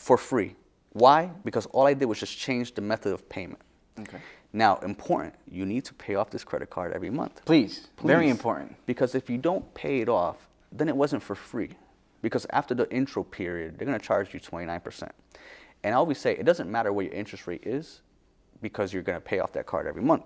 Speaker 2: For free. Why? Because all I did was just change the method of payment.
Speaker 1: Okay.
Speaker 2: Now, important, you need to pay off this credit card every month.
Speaker 1: Please. Very important.
Speaker 2: Because if you don't pay it off, then it wasn't for free. Because after the intro period, they're going to charge you 29%. And I always say, it doesn't matter what your interest rate is because you're going to pay off that card every month.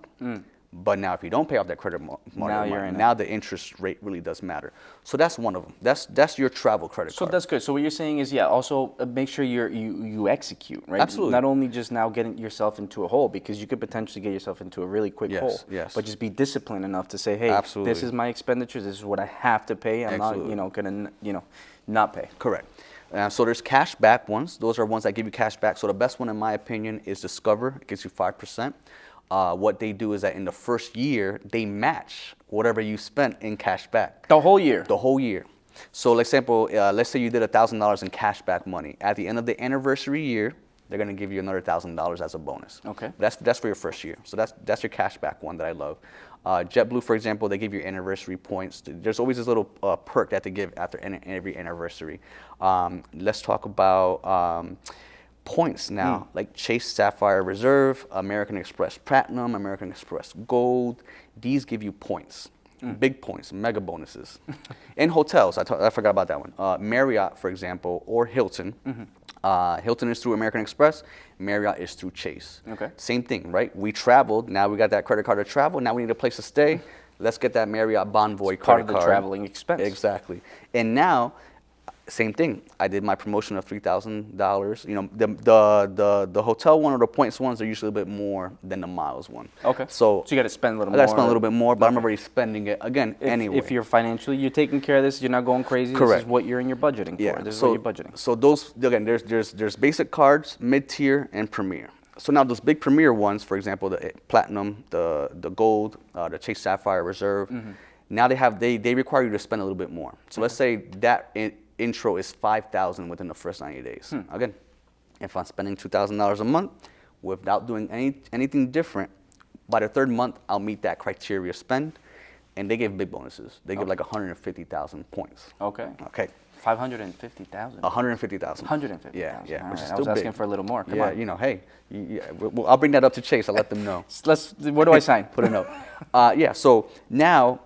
Speaker 2: But now if you don't pay off that credit now the interest rate really does matter. So that's one of them. That's your travel credit card.
Speaker 1: So that's good. So what you're saying is, yeah, also make sure you execute, right?
Speaker 2: Absolutely.
Speaker 1: Not only just now getting yourself into a hole, because you could potentially get yourself into a really quick hole.
Speaker 2: Yes.
Speaker 1: But just be disciplined enough to say, hey,
Speaker 2: Absolutely.
Speaker 1: this is my expenditures. This is what I have to pay. I'm
Speaker 2: Absolutely.
Speaker 1: not, gonna, not pay.
Speaker 2: Correct. So there's cash back ones. Those are ones that give you cash back. So the best one, in my opinion, is Discover. It gives you 5%. What they do is that in the first year, they match whatever you spent in cash back.
Speaker 1: The whole year?
Speaker 2: The whole year. So, let's say you did $1,000 in cash back money. At the end of the anniversary year, they're going to give you another $1,000 as a bonus.
Speaker 1: Okay.
Speaker 2: That's for your first year. So that's your cash back one that I love. JetBlue, for example, they give you anniversary points. There's always this little perk that they give after every anniversary. Let's talk about points now, like Chase Sapphire Reserve, American Express Platinum, American Express Gold. These give you points, big points, mega bonuses. In hotels, I forgot about that one. Marriott, for example, or Hilton. Hilton is through American Express. Marriott is through Chase.
Speaker 1: Okay.
Speaker 2: Same thing, right? We traveled. Now we got that credit card to travel. Now we need a place to stay. Let's get that Marriott Bonvoy credit card.
Speaker 1: Part of the traveling expense.
Speaker 2: Exactly. And now, same thing. I did my promotion of $3,000. You know, the hotel one or the points ones are usually a bit more than the miles one.
Speaker 1: Okay.
Speaker 2: So
Speaker 1: you got to spend a little more.
Speaker 2: I got to spend a little bit more, but I'm already spending it again anyway.
Speaker 1: If you're you're taking care of this, you're not going crazy.
Speaker 2: Correct.
Speaker 1: This is what you're in your budgeting for. This is what you're budgeting.
Speaker 2: So those, again, there's basic cards, mid-tier, and premier. So now those big premier ones, for example, the Platinum, the Gold, the Chase Sapphire Reserve. Now they require you to spend a little bit more. So let's say that intro is $5,000 within the first 90 days. Again, if I'm spending $2,000 a month without doing anything different, by the third month I'll meet that criteria spend, and they give big bonuses. They give like 150,000 points.
Speaker 1: Okay. 550,000.
Speaker 2: 150,000.
Speaker 1: 150,000.
Speaker 2: Yeah.
Speaker 1: All
Speaker 2: Which
Speaker 1: right.
Speaker 2: is
Speaker 1: I was
Speaker 2: still
Speaker 1: asking
Speaker 2: big.
Speaker 1: for a little more. Come on.
Speaker 2: You know, hey, I'll bring that up to Chase. I'll let them know.
Speaker 1: What do I sign?
Speaker 2: Put a note. So now,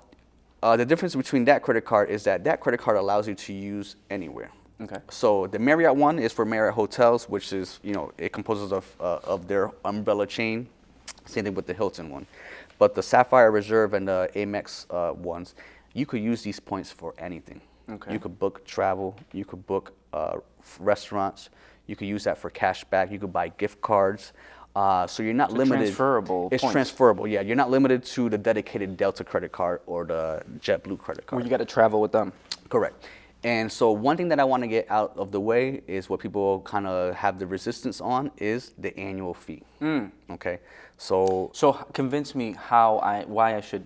Speaker 2: the difference between that credit card is that credit card allows you to use anywhere.
Speaker 1: Okay.
Speaker 2: So the Marriott one is for Marriott hotels, which is, it composes of their umbrella chain. Same thing with the Hilton one. But the Sapphire Reserve and the Amex ones, you could use these points for anything.
Speaker 1: Okay.
Speaker 2: You could book travel. You could book restaurants. You could use that for cash back. You could buy gift cards. So you're not limited.
Speaker 1: Transferable
Speaker 2: It's
Speaker 1: points.
Speaker 2: transferable, yeah. You're not limited to the dedicated Delta credit card or the JetBlue credit card.
Speaker 1: Well, you got to travel with them.
Speaker 2: Correct. And so one thing that I want to get out of the way is what people kind of have the resistance on is the annual fee. Okay. So
Speaker 1: convince me why I should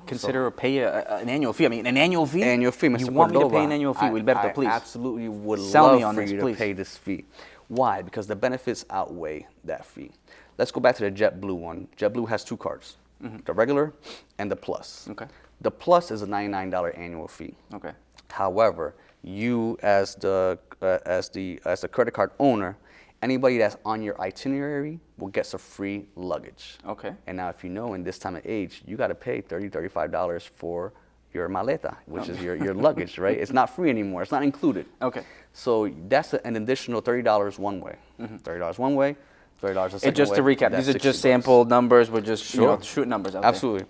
Speaker 1: consider or pay an annual fee. I mean, an annual fee?
Speaker 2: Annual fee, Mr.
Speaker 1: You want me to pay
Speaker 2: Cordova.
Speaker 1: an annual fee? Wilberto, please.
Speaker 2: I absolutely would
Speaker 1: Sell
Speaker 2: love
Speaker 1: me on
Speaker 2: for
Speaker 1: this,
Speaker 2: you
Speaker 1: please.
Speaker 2: to pay this fee. Why? Because the benefits outweigh that fee. Let's go back to the JetBlue one. JetBlue has 2 cards, the regular and the Plus.
Speaker 1: Okay.
Speaker 2: The Plus is a $99 annual fee.
Speaker 1: Okay.
Speaker 2: However, you as the credit card owner, anybody that's on your itinerary will get some free luggage.
Speaker 1: Okay.
Speaker 2: And now if in this time of age, you got to pay $30, $35 for your maleta, which is your luggage, right? It's not free anymore. It's not included.
Speaker 1: Okay.
Speaker 2: So that's an additional $30 one way. $30 one way, $30 a second way.
Speaker 1: Just to recap, these are just sample numbers. We're just shoot numbers out
Speaker 2: Absolutely.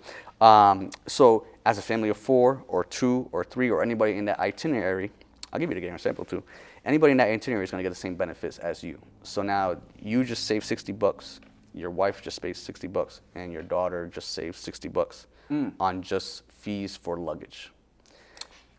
Speaker 2: So as a family of 4 or 2 or 3 or anybody in that itinerary, I'll give you the example too. Anybody in that itinerary is going to get the same benefits as you. So now you just save $60. Your wife just pays $60, and your daughter just saves $60 on just fees for luggage.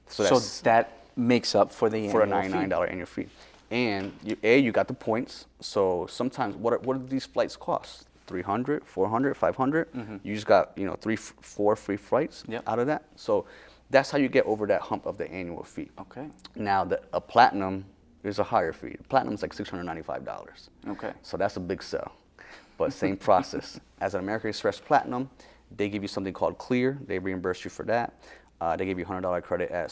Speaker 1: So that makes up for the
Speaker 2: for a $99 annual fee. And you got the points. So sometimes what do these flights cost? $300, $400, $500. You just got 3, 4 free flights out of that. So that's how you get over that hump of the annual fee.
Speaker 1: Okay.
Speaker 2: Now a platinum is a higher fee. Platinum is like $695.
Speaker 1: Okay.
Speaker 2: So that's a big sell. But same process. As an American Express Platinum, they give you something called Clear. They reimburse you for that. They give you $100 credit at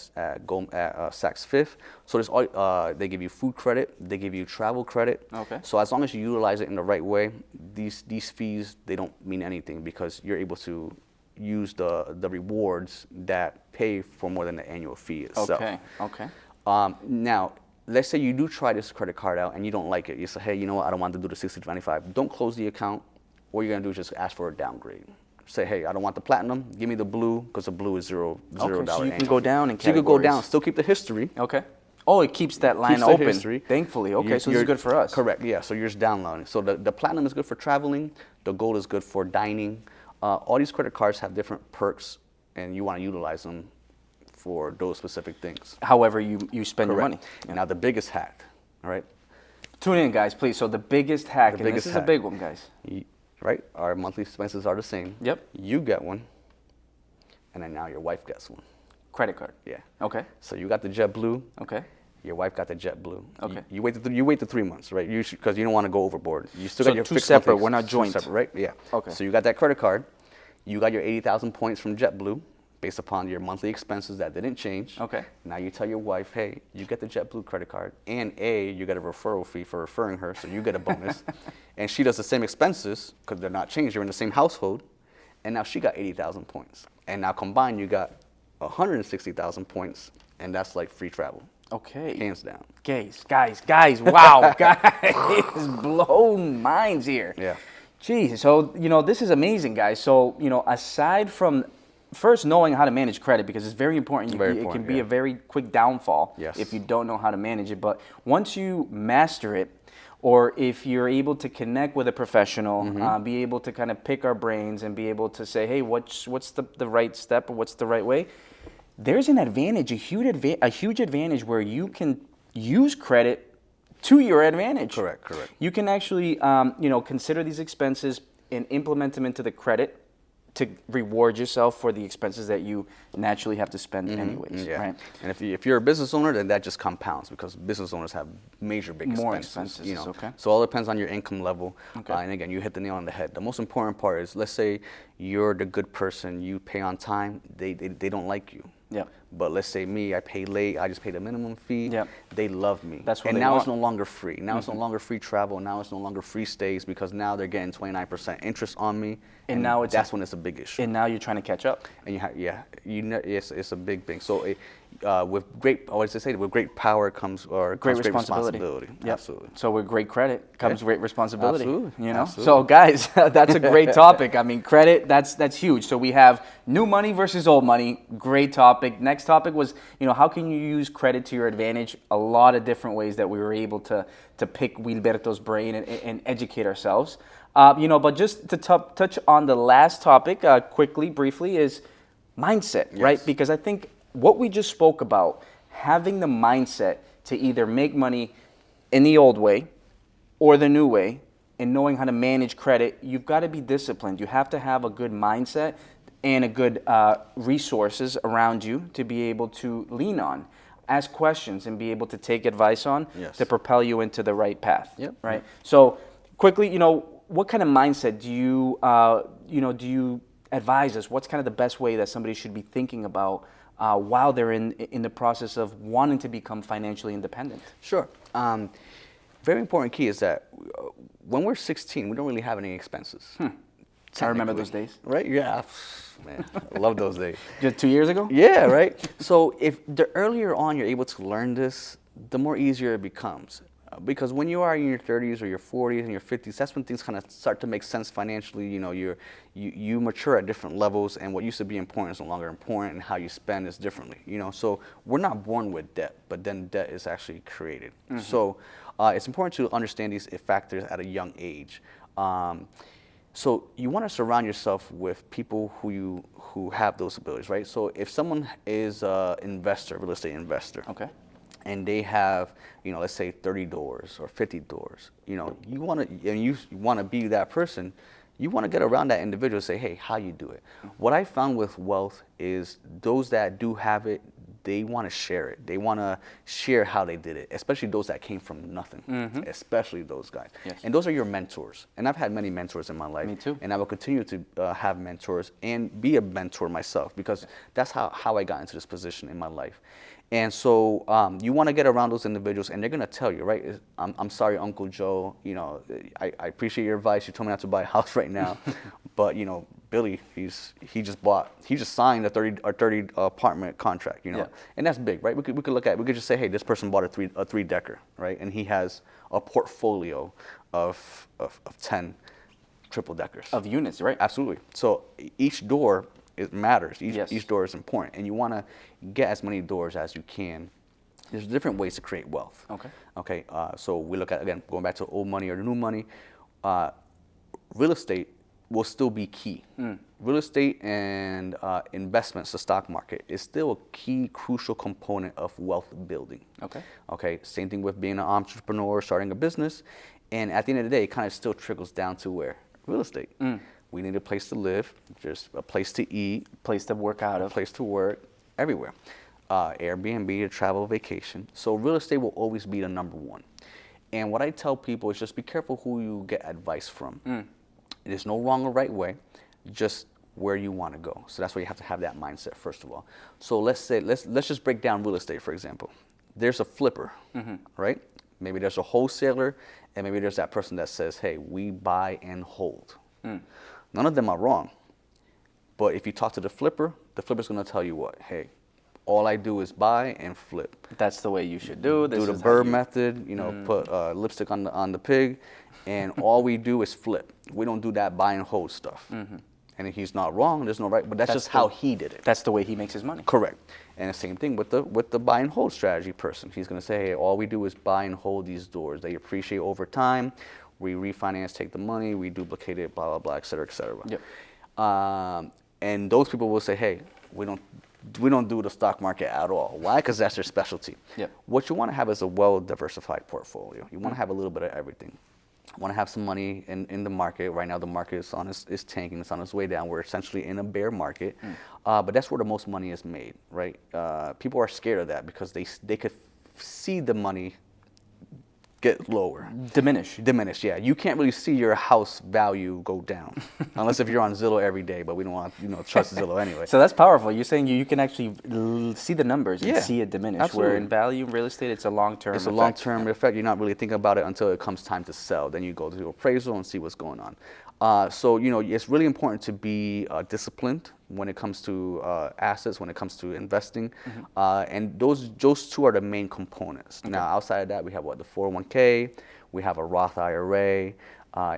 Speaker 2: Saks Fifth. So there's all, they give you food credit. They give you travel credit.
Speaker 1: Okay.
Speaker 2: So as long as you utilize it in the right way, these fees, they don't mean anything because you're able to use the rewards that pay for more than the annual fee itself.
Speaker 1: Okay. Okay.
Speaker 2: Now, let's say you do try this credit card out and you don't like it. You say, hey, you know what? I don't want to do the $60.95. Don't close the account. What you're going to do is just ask for a downgrade. Say, hey, I don't want the platinum. Give me the blue because the blue is $0.
Speaker 1: So you can go down in categories.
Speaker 2: So you can go down, still keep the history.
Speaker 1: Okay. Oh, it keeps that line open. History. Thankfully. Okay, so this is good for us.
Speaker 2: Correct. Yeah. So you're just downloading. So the platinum is good for traveling. The gold is good for dining. All these credit cards have different perks, and you want to utilize them for those specific things.
Speaker 1: However you spend your money.
Speaker 2: Yeah. Now the biggest hack, all right?
Speaker 1: Tune in, guys, please. So the biggest hack, and this is a big one, guys.
Speaker 2: Right? Our monthly expenses are the same.
Speaker 1: Yep.
Speaker 2: You get one, and then now your wife gets one.
Speaker 1: Credit card.
Speaker 2: Yeah.
Speaker 1: Okay.
Speaker 2: So you got the JetBlue.
Speaker 1: Okay.
Speaker 2: Your wife got the JetBlue.
Speaker 1: Okay.
Speaker 2: You wait the 3 months, right? Because you don't want to go overboard. You still
Speaker 1: so
Speaker 2: got your
Speaker 1: two
Speaker 2: fixed
Speaker 1: separate.
Speaker 2: monthly,
Speaker 1: We're not joint.
Speaker 2: Separate, right? Yeah.
Speaker 1: Okay.
Speaker 2: So you got that credit card. You got your 80,000 points from JetBlue based upon your monthly expenses that didn't change.
Speaker 1: Okay.
Speaker 2: Now you tell your wife, hey, you get the JetBlue credit card, and you get a referral fee for referring her, so you get a bonus. And she does the same expenses because they're not changed. You're in the same household, and now she got 80,000 points. And now combined, you got 160,000 points, and that's like free travel.
Speaker 1: Okay.
Speaker 2: Hands down.
Speaker 1: Guys, wow, guys, blown minds here.
Speaker 2: Yeah.
Speaker 1: Geez, so, this is amazing, guys. So, aside from first knowing how to manage credit, because it's very important. It can be a very quick downfall if you don't know how to manage it. But once you master it, or if you're able to connect with a professional, be able to kind of pick our brains and be able to say, hey, what's the right step or what's the right way? There's an advantage, a huge advantage where you can use credit to your advantage.
Speaker 2: Correct.
Speaker 1: You can actually, consider these expenses and implement them into the credit to reward yourself for the expenses that you naturally have to spend anyways, right?
Speaker 2: And if you're a business owner, then that just compounds because business owners have big
Speaker 1: More
Speaker 2: expenses.
Speaker 1: Okay.
Speaker 2: So all depends on your income level.
Speaker 1: Okay.
Speaker 2: And again, you hit the nail on the head. The most important part is, let's say you're the good person, you pay on time, they don't like you.
Speaker 1: Yeah.
Speaker 2: But let's say me, I pay late, I just paid a minimum fee.
Speaker 1: Yep.
Speaker 2: They love me.
Speaker 1: That's what
Speaker 2: and
Speaker 1: they
Speaker 2: now
Speaker 1: want.
Speaker 2: it's no longer free. Now it's no longer free travel. Now it's no longer free stays because now they're getting 29% interest on me.
Speaker 1: And now
Speaker 2: that's when it's a big issue.
Speaker 1: And now you're trying to catch up.
Speaker 2: And it's a big thing. So with great power comes great responsibility.
Speaker 1: Yep.
Speaker 2: Absolutely.
Speaker 1: So with great credit comes great responsibility.
Speaker 2: Absolutely. Absolutely.
Speaker 1: So guys, that's a great topic. I mean, credit, that's huge. So we have new money versus old money. Great topic. Next topic was, how can you use credit to your advantage? A lot of different ways that we were able to pick Wilberto's brain and educate ourselves. But just to touch on the last topic briefly is mindset, right? Because I think what we just spoke about, having the mindset to either make money in the old way or the new way and knowing how to manage credit, you've got to be disciplined. You have to have a good mindset and a good resources around you to be able to lean on, ask questions, and be able to take advice on to propel you into the right path, right? So quickly, what kind of mindset do you advise us? What's kind of the best way that somebody should be thinking about while they're in the process of wanting to become financially independent?
Speaker 2: Sure. Very important key is that when we're 16, we don't really have any expenses.
Speaker 1: I remember those days.
Speaker 2: Right? Yeah. Man, I love those days.
Speaker 1: Just 2 years ago?
Speaker 2: Yeah, right? So if the earlier on you're able to learn this, the more easier it becomes. Because when you are in your 30s or your 40s and your 50s, that's when things kind of start to make sense financially. You know, you mature at different levels, and what used to be important is no longer important, and how you spend is differently. You know, so we're not born with debt, but then debt is actually created. So it's important to understand these factors at a young age. So you want to surround yourself with people who have those abilities, right? So if someone is an investor, real estate investor,
Speaker 1: Okay.
Speaker 2: and they have, you know, let's say 30 doors or 50 doors, you know, you want to be that person. You want to get around that individual and say, hey, how you do it? What I found with wealth is those that do have it, they want to share it. They want to share how they did it, especially those that came from nothing, especially those guys.
Speaker 1: Yes.
Speaker 2: And those are your mentors. And I've had many mentors in my life.
Speaker 1: Me too.
Speaker 2: And I will continue to have mentors and be a mentor myself, because that's how I got into this position in my life. And so you want to get around those individuals, and they're going to tell you, right? I'm sorry, Uncle Joe. You know, I appreciate your advice. You told me not to buy a house right now, but you know, Billy, he just signed a 30 apartment contract. You know,
Speaker 1: Yeah.
Speaker 2: and that's big, right? We could just say, hey, this person bought a three decker, right? And he has a portfolio of 10 triple deckers
Speaker 1: Of units, right?
Speaker 2: Absolutely. So each door, it matters.
Speaker 1: Yes.
Speaker 2: Each door is important, and you want to get as many doors as you can. There's different ways to create wealth.
Speaker 1: Okay.
Speaker 2: Okay. So we look at, again, going back to old money or new money. Real estate will still be key. Real estate and investments, the stock market, is still a key, crucial component of wealth building.
Speaker 1: Okay.
Speaker 2: Okay. Same thing with being an entrepreneur, starting a business, and at the end of the day, it kind of still trickles down to where? Real estate. We need a place to live, just a place to eat,
Speaker 1: Place to work out
Speaker 2: a
Speaker 1: of.
Speaker 2: place to work, everywhere. Airbnb, to travel, vacation. So real estate will always be the number one. And what I tell people is just be careful who you get advice from. There's no wrong or right way, just where you want to go. So that's why you have to have that mindset, first of all. So let's just break down real estate, for example. There's a flipper, right? Maybe there's a wholesaler, and maybe there's that person that says, hey, we buy and hold. None of them are wrong. But if you talk to the flipper's going to tell you what? Hey, all I do is buy and flip.
Speaker 1: That's the way you should do. This
Speaker 2: Do the
Speaker 1: is how
Speaker 2: bird
Speaker 1: you-
Speaker 2: method, you know, put lipstick on the pig, and all we do is flip. We don't do that buy and hold stuff. And if he's not wrong, there's no right, but that's just how he did it.
Speaker 1: That's the way he makes his money.
Speaker 2: Correct. And the same thing with the buy and hold strategy person. He's going to say, hey, all we do is buy and hold these doors. They appreciate over time. We refinance, take the money, we duplicate it, blah, blah, blah, et cetera, et cetera.
Speaker 1: Yep.
Speaker 2: And those people will say, hey, we don't do the stock market at all. Why? Because that's their specialty.
Speaker 1: Yep.
Speaker 2: What you want to have is a well-diversified portfolio. You want to have a little bit of everything. You want to have some money in the market. Right now, the market is tanking. It's on its way down. We're essentially in a bear market. But that's where the most money is made, right? People are scared of that because they could see the money get lower. Diminish, yeah. You can't really see your house value go down unless if you're on Zillow every day, but we don't want trust Zillow anyway.
Speaker 1: So that's powerful. You're saying you can actually see the numbers and
Speaker 2: Yeah,
Speaker 1: see it diminish.
Speaker 2: absolutely.
Speaker 1: Where in value, real estate, it's a long-term
Speaker 2: It's a
Speaker 1: effect.
Speaker 2: long-term effect. You're not really thinking about it until it comes time to sell. Then you go to appraisal and see what's going on. So it's really important to be disciplined when it comes to assets, when it comes to investing, and those two are the main components. Okay. Now, outside of that, we have the 401k, we have a Roth IRA,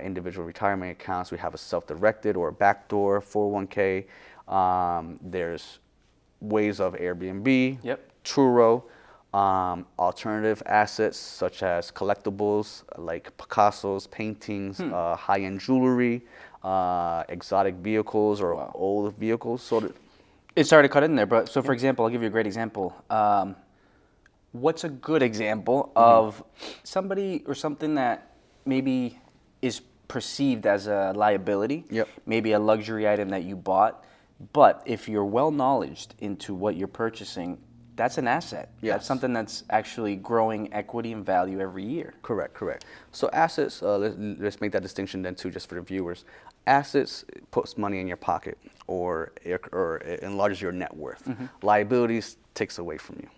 Speaker 2: individual retirement accounts, we have a self-directed or a backdoor 401k. There's ways of Airbnb, Truro. Alternative assets such as collectibles like Picasso's, paintings, high-end jewelry, exotic vehicles or old vehicles. So
Speaker 1: it's sorry to cut in there, but so for example, I'll give you a great example. What's a good example of somebody or something that maybe is perceived as a liability, maybe a luxury item that you bought, but if you're well-knowledged into what you're purchasing, that's an asset.
Speaker 2: Yes.
Speaker 1: That's something that's actually growing equity and value every year.
Speaker 2: Correct. So assets, let's make that distinction then too, just for the viewers. Assets puts money in your pocket or enlarges your net worth. Liabilities takes away from you.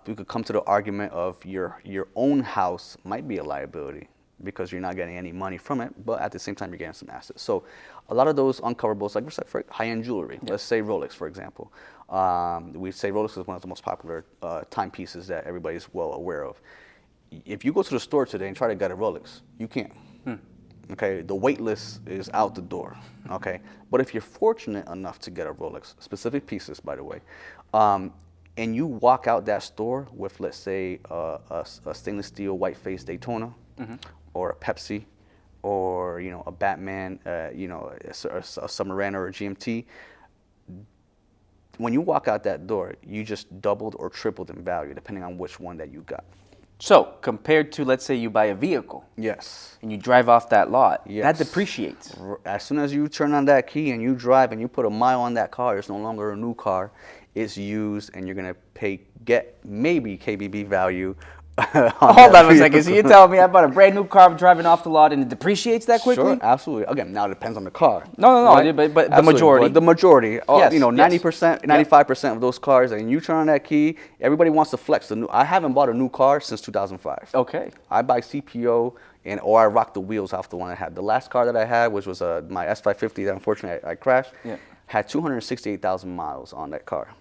Speaker 2: You could come to the argument of your own house might be a liability because you're not getting any money from it, but at the same time, you're getting some assets. So a lot of those uncoverables, like we said, for high-end jewelry, let's say Rolex, for example. We say Rolex is one of the most popular timepieces that everybody's well aware of. If you go to the store today and try to get a Rolex, you can't. Okay, the wait list is out the door. Okay, but if you're fortunate enough to get a Rolex, specific pieces, by the way, and you walk out that store with, let's say, a stainless steel white face Daytona, or a Pepsi, or a Batman, a Submariner or a GMT. When you walk out that door, you just doubled or tripled in value, depending on which one that you got.
Speaker 1: So, compared to, let's say you buy a vehicle.
Speaker 2: Yes.
Speaker 1: And you drive off that lot.
Speaker 2: Yes.
Speaker 1: That depreciates.
Speaker 2: As soon as you turn on that key and you drive and you put a mile on that car, it's no longer a new car. It's used, and you're going to get maybe KBB value.
Speaker 1: Hold on a second. So you're telling me I bought a brand new car, I'm driving off the lot, and it depreciates that quickly?
Speaker 2: Sure, absolutely. Again, now it depends on the car.
Speaker 1: No, right? but the majority.
Speaker 2: But the majority,
Speaker 1: Yes,
Speaker 2: 90%, 95% of those cars, and you turn on that key, everybody wants to flex. I haven't bought a new car since 2005.
Speaker 1: Okay.
Speaker 2: I buy CPO, or I rock the wheels off the one I had. The last car that I had, which was my S550 that unfortunately I crashed, had 268,000 miles on that car.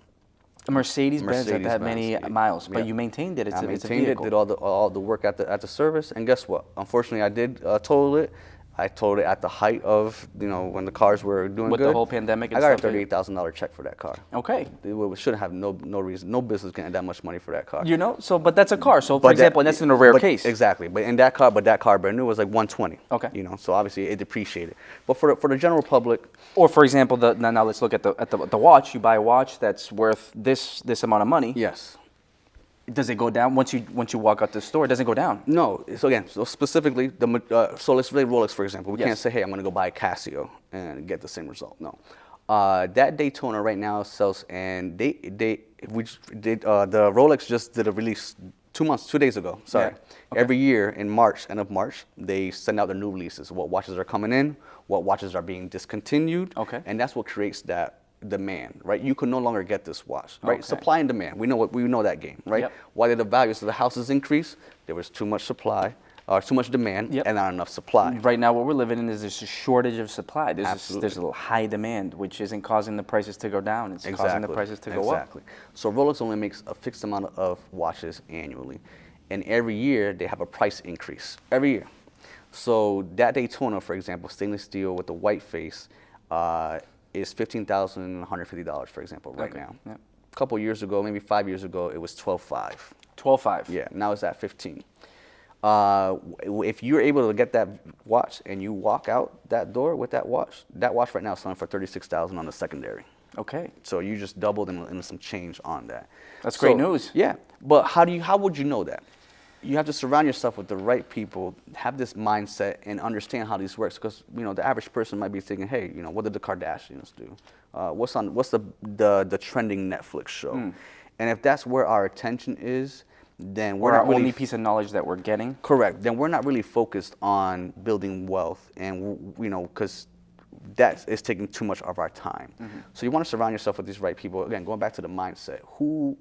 Speaker 1: A Mercedes-Benz had that many miles, but you maintained it. It's a vehicle.
Speaker 2: Did all the work at the service, and guess what? Unfortunately, I did total it. I totaled it at the height of when the cars were doing
Speaker 1: with
Speaker 2: good.
Speaker 1: The whole pandemic. And
Speaker 2: I got a $38,000 check for that car.
Speaker 1: Okay.
Speaker 2: We shouldn't have no reason, no business getting that much money for that car.
Speaker 1: But that's a car. So for example, and that's in a rare case.
Speaker 2: Exactly. But that car brand new was like 120.
Speaker 1: Okay.
Speaker 2: So obviously it depreciated. But for the general public.
Speaker 1: Or for example, now let's look at the watch. You buy a watch that's worth this amount of money.
Speaker 2: Yes.
Speaker 1: Does it go down once you walk out the store? It doesn't go down.
Speaker 2: No. So specifically, so let's say Rolex, for example. We can't say, hey, I'm going to go buy a Casio and get the same result. No. That Daytona right now sells, and the Rolex just did a release 2 days ago. Sorry.
Speaker 1: Yeah. Okay.
Speaker 2: Every year in end of March, they send out their new releases. What watches are coming in, what watches are being discontinued.
Speaker 1: Okay.
Speaker 2: And that's what creates that demand, right? You can no longer get this watch, right?
Speaker 1: Okay.
Speaker 2: Supply and demand. We know that game, right?
Speaker 1: Yep.
Speaker 2: Why did the values of the houses increase? There was too much supply, or too much demand, and not enough supply.
Speaker 1: Right now, what we're living in is there's a shortage of supply.
Speaker 2: Absolutely.
Speaker 1: There's a high demand, which isn't causing the prices to go down. It's causing the prices to go up.
Speaker 2: Exactly. So Rolex only makes a fixed amount of watches annually, and every year they have a price increase. Every year. So that Daytona, for example, stainless steel with the white face, is $15,150, for example, right now.
Speaker 1: Yep.
Speaker 2: A couple years ago, maybe 5 years ago, it was $12,500.
Speaker 1: $12,500.
Speaker 2: Yeah, now it's at $15,000. If you're able to get that watch and you walk out that door with that watch right now is selling for $36,000 on the secondary.
Speaker 1: Okay.
Speaker 2: So you just doubled in some change on that.
Speaker 1: That's great news.
Speaker 2: Yeah, but how would you know that? You have to surround yourself with the right people, have this mindset, and understand how this works. Because the average person might be thinking, hey, what did the Kardashians do? What's the trending Netflix show? And if that's where our attention is, then we're not really
Speaker 1: only piece of knowledge that we're getting.
Speaker 2: Correct. Then we're not really focused on building wealth, and because that is taking too much of our time. So you want to surround yourself with these right people. Again, going back to the mindset, who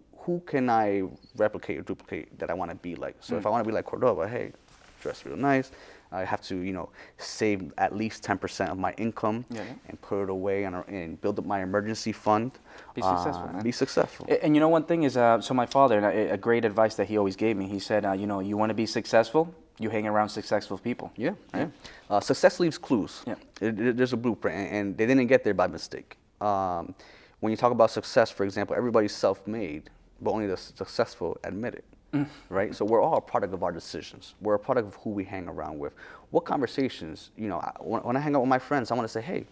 Speaker 2: can I replicate or duplicate that I want to be like? So if I want to be like Cordoba, hey, dress real nice. I have to, save at least 10% of my income and put it away and build up my emergency fund.
Speaker 1: Be successful, man.
Speaker 2: Be successful.
Speaker 1: And one thing is, so my father, a great advice that he always gave me, he said, you want to be successful, you hang around successful people.
Speaker 2: Yeah. Success leaves clues. Yeah. There's a blueprint, and they didn't get there by mistake. When you talk about success, for example, everybody's self-made, but only the successful admit it. Right? So we're all a product of our decisions. We're a product of who we hang around with. What conversations, when I hang out with my friends, I want to say, hey,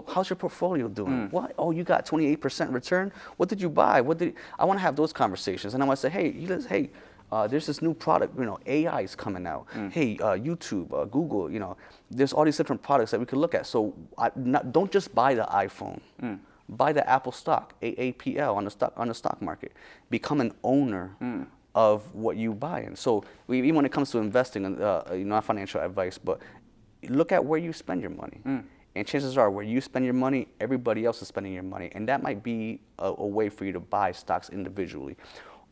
Speaker 2: how's your portfolio doing? What? Oh, you got 28% return? What did you buy? I want to have those conversations. And I want to say, hey, there's this new product, AI is coming out. Hey, YouTube, Google, there's all these different products that we could look at. So don't just buy the iPhone. Buy the Apple stock, AAPL, on the stock market. Become an owner of what you buy in. So even when it comes to investing, not financial advice, but look at where you spend your money. And chances are where you spend your money, everybody else is spending your money. And that might be a way for you to buy stocks individually.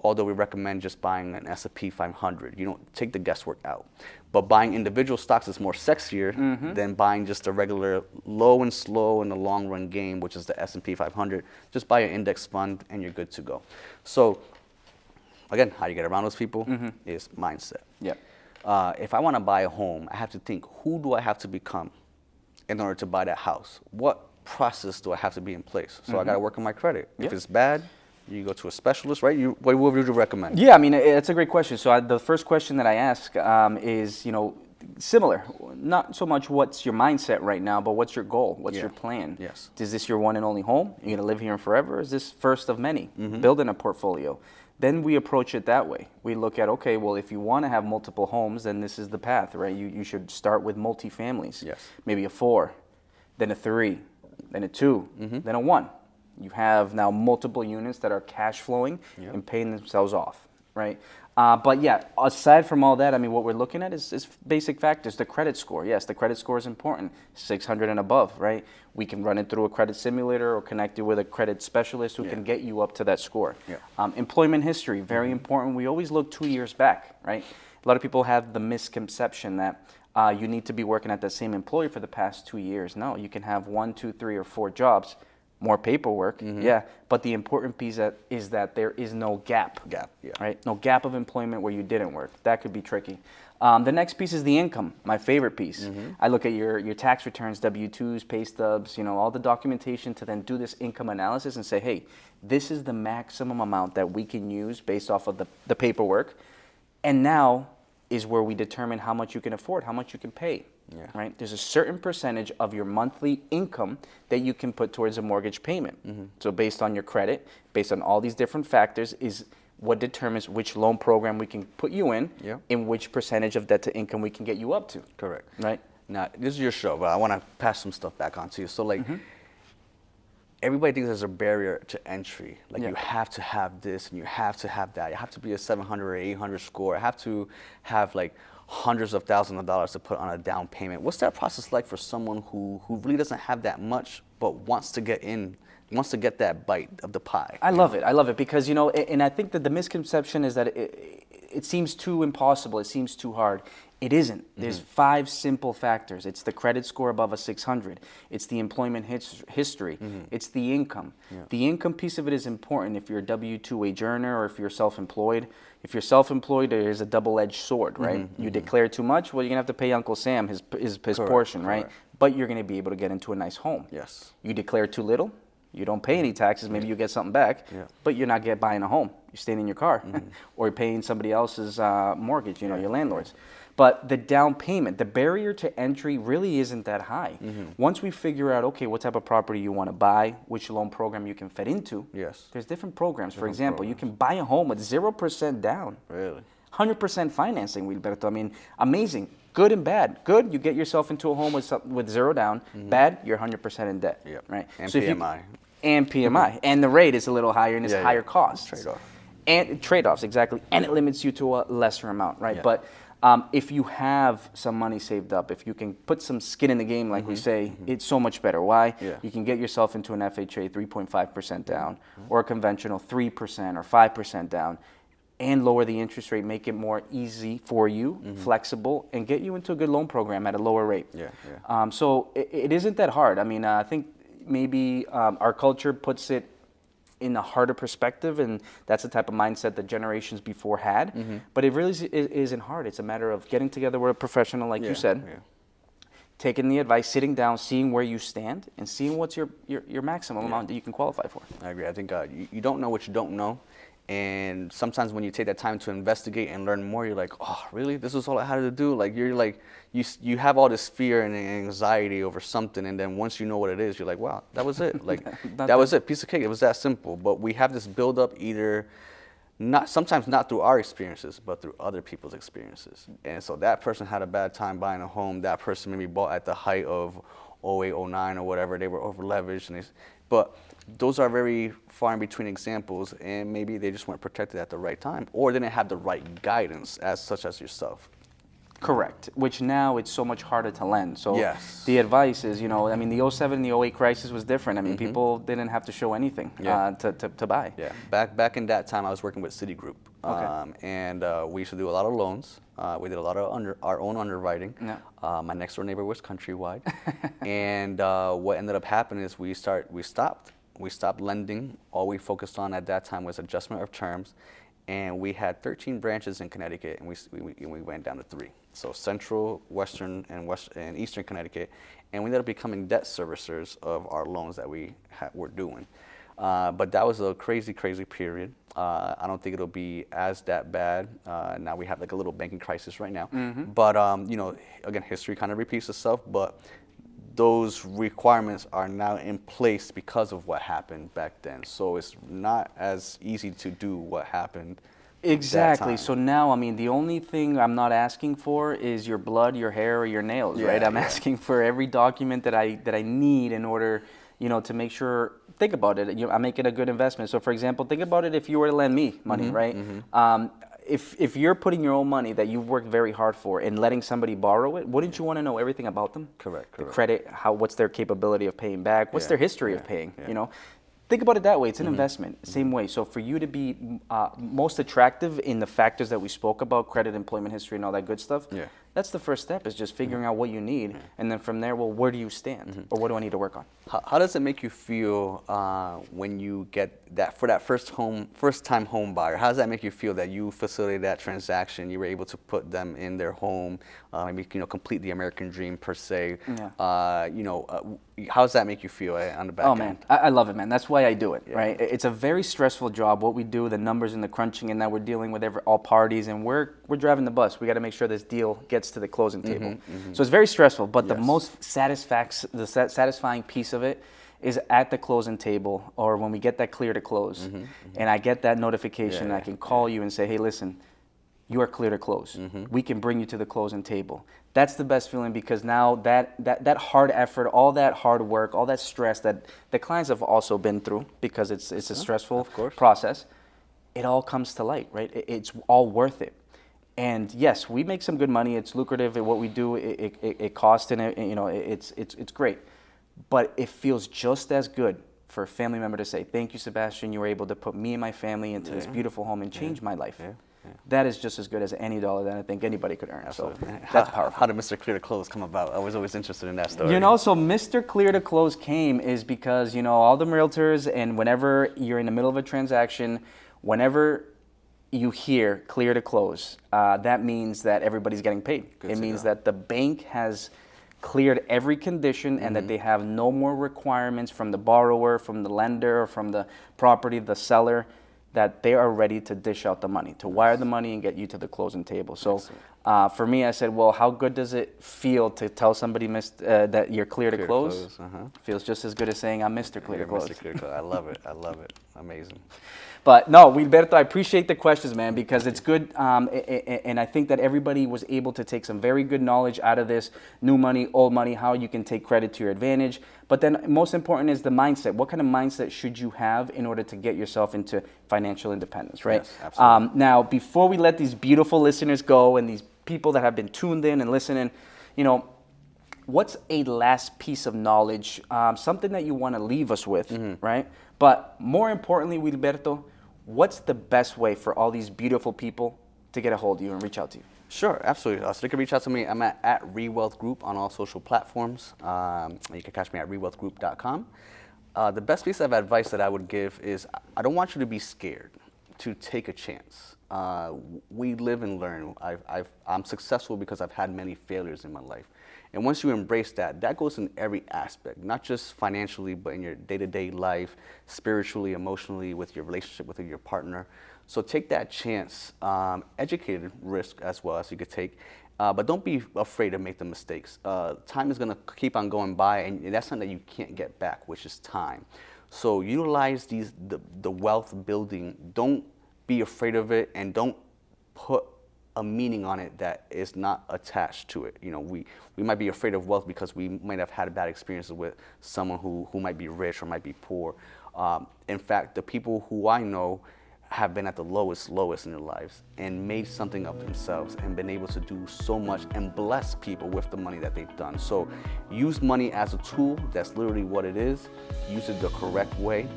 Speaker 2: although we recommend just buying an S&P 500. You don't take the guesswork out. But buying individual stocks is more sexier than buying just a regular low and slow in the long run game, which is the S&P 500. Just buy an index fund and you're good to go. So again, how you get around those people is mindset.
Speaker 1: Yep.
Speaker 2: If I want to buy a home, I have to think, who do I have to become in order to buy that house? What process do I have to be in place? So I got to work on my credit. If it's bad, you go to a specialist, right? What would you recommend?
Speaker 1: Yeah, I mean, it's a great question. So the first question that I ask is, similar. Not so much what's your mindset right now, but what's your goal? What's your plan?
Speaker 2: Yes.
Speaker 1: Is this your one and only home? You're going to live here forever? Is this first of many? Building a portfolio. Then we approach it that way. We look at, okay, well, if you want to have multiple homes, then this is the path, right? You should start with multifamilies.
Speaker 2: Yes.
Speaker 1: Maybe a 4, then a 3, then a 2, then a 1. You have now multiple units that are cash flowing and paying themselves off, right? But yeah, aside from all that, I mean, what we're looking at is basic factors. The credit score, yes, the credit score is important. 600 and above, right? We can run it through a credit simulator or connect you with a credit specialist who can get you up to that score. Employment history, very important. We always look 2 years back, right? A lot of people have the misconception that you need to be working at that same employer for the past 2 years. No, you can have 1, 2, 3, or 4 jobs. More paperwork, but the important piece is that there is no gap. Right? No gap of employment where you didn't work. That could be tricky. The next piece is the income, my favorite piece. I look at your tax returns, W-2s, pay stubs, all the documentation to then do this income analysis and say, hey, this is the maximum amount that we can use based off of the paperwork. And now is where we determine how much you can afford, how much you can pay. Right? There's a certain percentage of your monthly income that you can put towards a mortgage payment. So based on your credit, based on all these different factors, is what determines which loan program we can put you in, and which percentage of debt to income we can get you up to.
Speaker 2: Correct.
Speaker 1: Right?
Speaker 2: Now, this is your show, but I want to pass some stuff back on to you. So, everybody thinks there's a barrier to entry. You have to have this and you have to have that. You have to be a 700 or 800 score. I have to have hundreds of thousands of dollars to put on a down payment. What's that process like for someone who really doesn't have that much but wants to get in, wants to get that bite of the pie?
Speaker 1: I love it because, and I think that the misconception is that it seems too impossible, it seems too hard. It isn't. There's 5 simple factors. It's the credit score above a 600. It's the employment history. It's the income. The income piece of it is important if you're a W-2 wage earner or if you're self-employed. If you're self-employed, there's a double-edged sword, right? You declare too much, well, you're going to have to pay Uncle Sam his portion, right? But you're going to be able to get into a nice home.
Speaker 2: Yes.
Speaker 1: You declare too little, you don't pay any taxes, maybe you get something back, but you're not buying a home. You're staying in your car or you're paying somebody else's mortgage, your landlord's. But the down payment, the barrier to entry really isn't that high. Once we figure out, okay, what type of property you want to buy, which loan program you can fit into, there's different programs. For example, you can buy a home with 0% down.
Speaker 2: Really?
Speaker 1: 100% financing, Wilberto. I mean, amazing. Good and bad. Good, you get yourself into a home with 0 down. Bad, you're 100% in debt. Right?
Speaker 2: And so PMI.
Speaker 1: And PMI. And the rate is a little higher and it's higher costs.
Speaker 2: Trade-off.
Speaker 1: And trade-offs, exactly. And it limits you to a lesser amount, right? But if you have some money saved up, if you can put some skin in the game, like we say, it's so much better. Why? You can get yourself into an FHA 3.5% down or a conventional 3% or 5% down and lower the interest rate, make it more easy for you, flexible, and get you into a good loan program at a lower rate. So it isn't that hard. I mean, I think maybe our culture puts it in a harder perspective, and that's the type of mindset that generations before had. But it really isn't hard. It's a matter of getting together with a professional, like you said, taking the advice, sitting down, seeing where you stand, and seeing what's your maximum amount that you can qualify for.
Speaker 2: I agree. I think you don't know what you don't know. And sometimes when you take that time to investigate and learn more, you're like, oh, really? This is all I had to do? You have all this fear and anxiety over something, and then once you know what it is, you're like, wow, that was it. That was it. Piece of cake. It was that simple. But we have this buildup sometimes not through our experiences, but through other people's experiences. And so that person had a bad time buying a home. That person maybe bought at the height of 08, 09 or whatever. They were over leveraged. But those are very far in between examples, and maybe they just weren't protected at the right time or didn't have the right guidance such as yourself.
Speaker 1: Correct, which now it's so much harder to lend. So
Speaker 2: Yes.
Speaker 1: the advice is, you know, I mean, the '07 and the '08 crisis was different. I mean, people didn't have to show anything to buy.
Speaker 2: Yeah, back in that time, I was working with Citigroup, and we used to do a lot of loans. We did a lot of our own underwriting.
Speaker 1: Yeah.
Speaker 2: My next door neighbor was Countrywide, and what ended up happening is we stopped lending. All we focused on at that time was adjustment of terms, and we had 13 branches in Connecticut, and we went down to 3. So Central, Western, and Eastern Connecticut, and we ended up becoming debt servicers of our loans that we were doing. But that was a crazy period. I don't think it'll be as that bad. Now we have like a little banking crisis right now. But you know, again, history kind of repeats itself. But those requirements are now in place because of what happened back then. So it's not as easy to do what happened.
Speaker 1: Exactly. So now, I mean, the only thing I'm not asking for is your blood, your hair, or your nails, right? I'm asking for every document that I need in order, you know, to make sure. Think about it. I'm making a good investment. So, for example, think about it if you were to lend me money, right? If you're putting your own money that you've worked very hard for and letting somebody borrow it, wouldn't you want to know everything about them?
Speaker 2: Correct.
Speaker 1: The credit, what's their capability of paying back? What's their history of paying? You know. Think about it that way. It's an investment, same way. So for you to be most attractive in the factors that we spoke about, credit, employment history, and all that good stuff, that's the first step, is just figuring out what you need. And then from there, well, where do you stand? Or what do I need to work on?
Speaker 2: How does it make you feel when you get that, for that first time home buyer? How does that make you feel that you facilitated that transaction? You were able to put them in their home, maybe, you know, complete the American dream per se. You know, how does that make you feel on the back end?
Speaker 1: Man, I love it, man. That's why I do it, right? It's a very stressful job, what we do, the numbers and the crunching, and now we're dealing with all parties, and we're driving the bus. We got to make sure this deal gets to the closing table. So it's very stressful, but the most satisfying piece of it is at the closing table, or when we get that clear to close, and I get that notification, I can call you and say, hey, listen, you are clear to close. We can bring you to the closing table. That's the best feeling, because now that hard effort, all that hard work, all that stress that the clients have also been through, because it's a stressful process, it all comes to light, right? It's all worth it. And yes, we make some good money. It's lucrative at what we do. It costs, and you know, it's great. But it feels just as good for a family member to say, thank you, Sebastian. You were able to put me and my family into this beautiful home and change my life. That is just as good as any dollar that I think anybody could earn.
Speaker 2: Absolutely.
Speaker 1: So that's powerful.
Speaker 2: How did Mr. Clear to Close come about? I was always interested in that story.
Speaker 1: You know, so Mr. Clear to Close came is because, you know, all the realtors, and whenever you're in the middle of a transaction, whenever you hear clear to close, that means that everybody's getting paid. It means that the bank has cleared every condition, and that they have no more requirements from the borrower, from the lender, or from the property, the seller, that they are ready to dish out the money, to wire the money and get you to the closing table. So for me, I said, well, how good does it feel to tell somebody that you're clear to close? Feels just as good as saying I'm Mr. Clear to Close.
Speaker 2: Mr. Clear to Close. I love it. I love it. Amazing.
Speaker 1: But no, Wilberto, I appreciate the questions, man, because it's good, and I think that everybody was able to take some very good knowledge out of this. New money, old money, how you can take credit to your advantage. But then most important is the mindset. What kind of mindset should you have in order to get yourself into financial independence, right?
Speaker 2: Yes, absolutely.
Speaker 1: Now, before we let these beautiful listeners go, and these people that have been tuned in and listening, you know, what's a last piece of knowledge, something that you want to leave us with, right? But more importantly, Wilberto, what's the best way for all these beautiful people to get a hold of you and reach out to you?
Speaker 2: Sure, absolutely. So they can reach out to me. I'm at ReWealth Group on all social platforms. You can catch me at ReWealthGroup.com. The best piece of advice that I would give is, I don't want you to be scared to take a chance. We live and learn. I'm successful because I've had many failures in my life. And once you embrace that, that goes in every aspect, not just financially, but in your day-to-day life, spiritually, emotionally, with your relationship with your partner. So take that chance, educated risk as well as you could take, but don't be afraid to make the mistakes. Time is gonna keep on going by, and that's something that you can't get back, which is time. So utilize the wealth building. Don't be afraid of it, and don't put a meaning on it that is not attached to it. You know, we might be afraid of wealth because we might have had bad experiences with someone who might be rich or might be poor. In fact, the people who I know have been at the lowest in their lives and made something of themselves and been able to do so much and bless people with the money that they've done. So use money as a tool. That's literally what it is. Use it the correct way.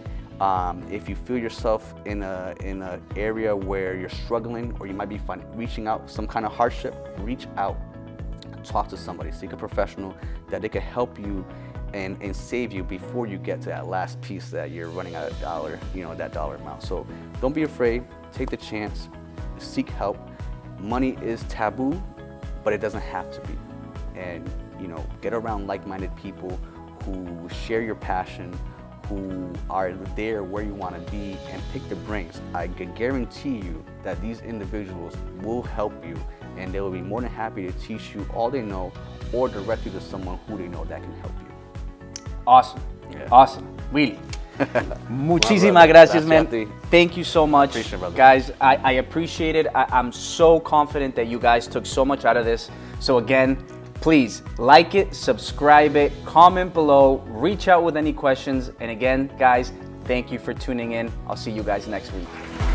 Speaker 2: If you feel yourself in a area where you're struggling, or you might be reaching out some kind of hardship, reach out, talk to somebody, seek a professional that they can help you and save you before you get to that last piece that you're running out of dollar, that dollar amount. So don't be afraid, take the chance, seek help. Money is taboo, but it doesn't have to be. And get around like-minded people who share your passion, who are there where you want to be, and pick their brains. I can guarantee you that these individuals will help you, and they will be more than happy to teach you all they know or direct you to someone who they know that can help you.
Speaker 1: Awesome. Yeah. Awesome. Really. Muchísimas gracias, man. Thank you so much. Guys, I appreciate it. I'm so confident that you guys took so much out of this. So again, please like it, subscribe it, comment below, reach out with any questions. And again, guys, thank you for tuning in. I'll see you guys next week.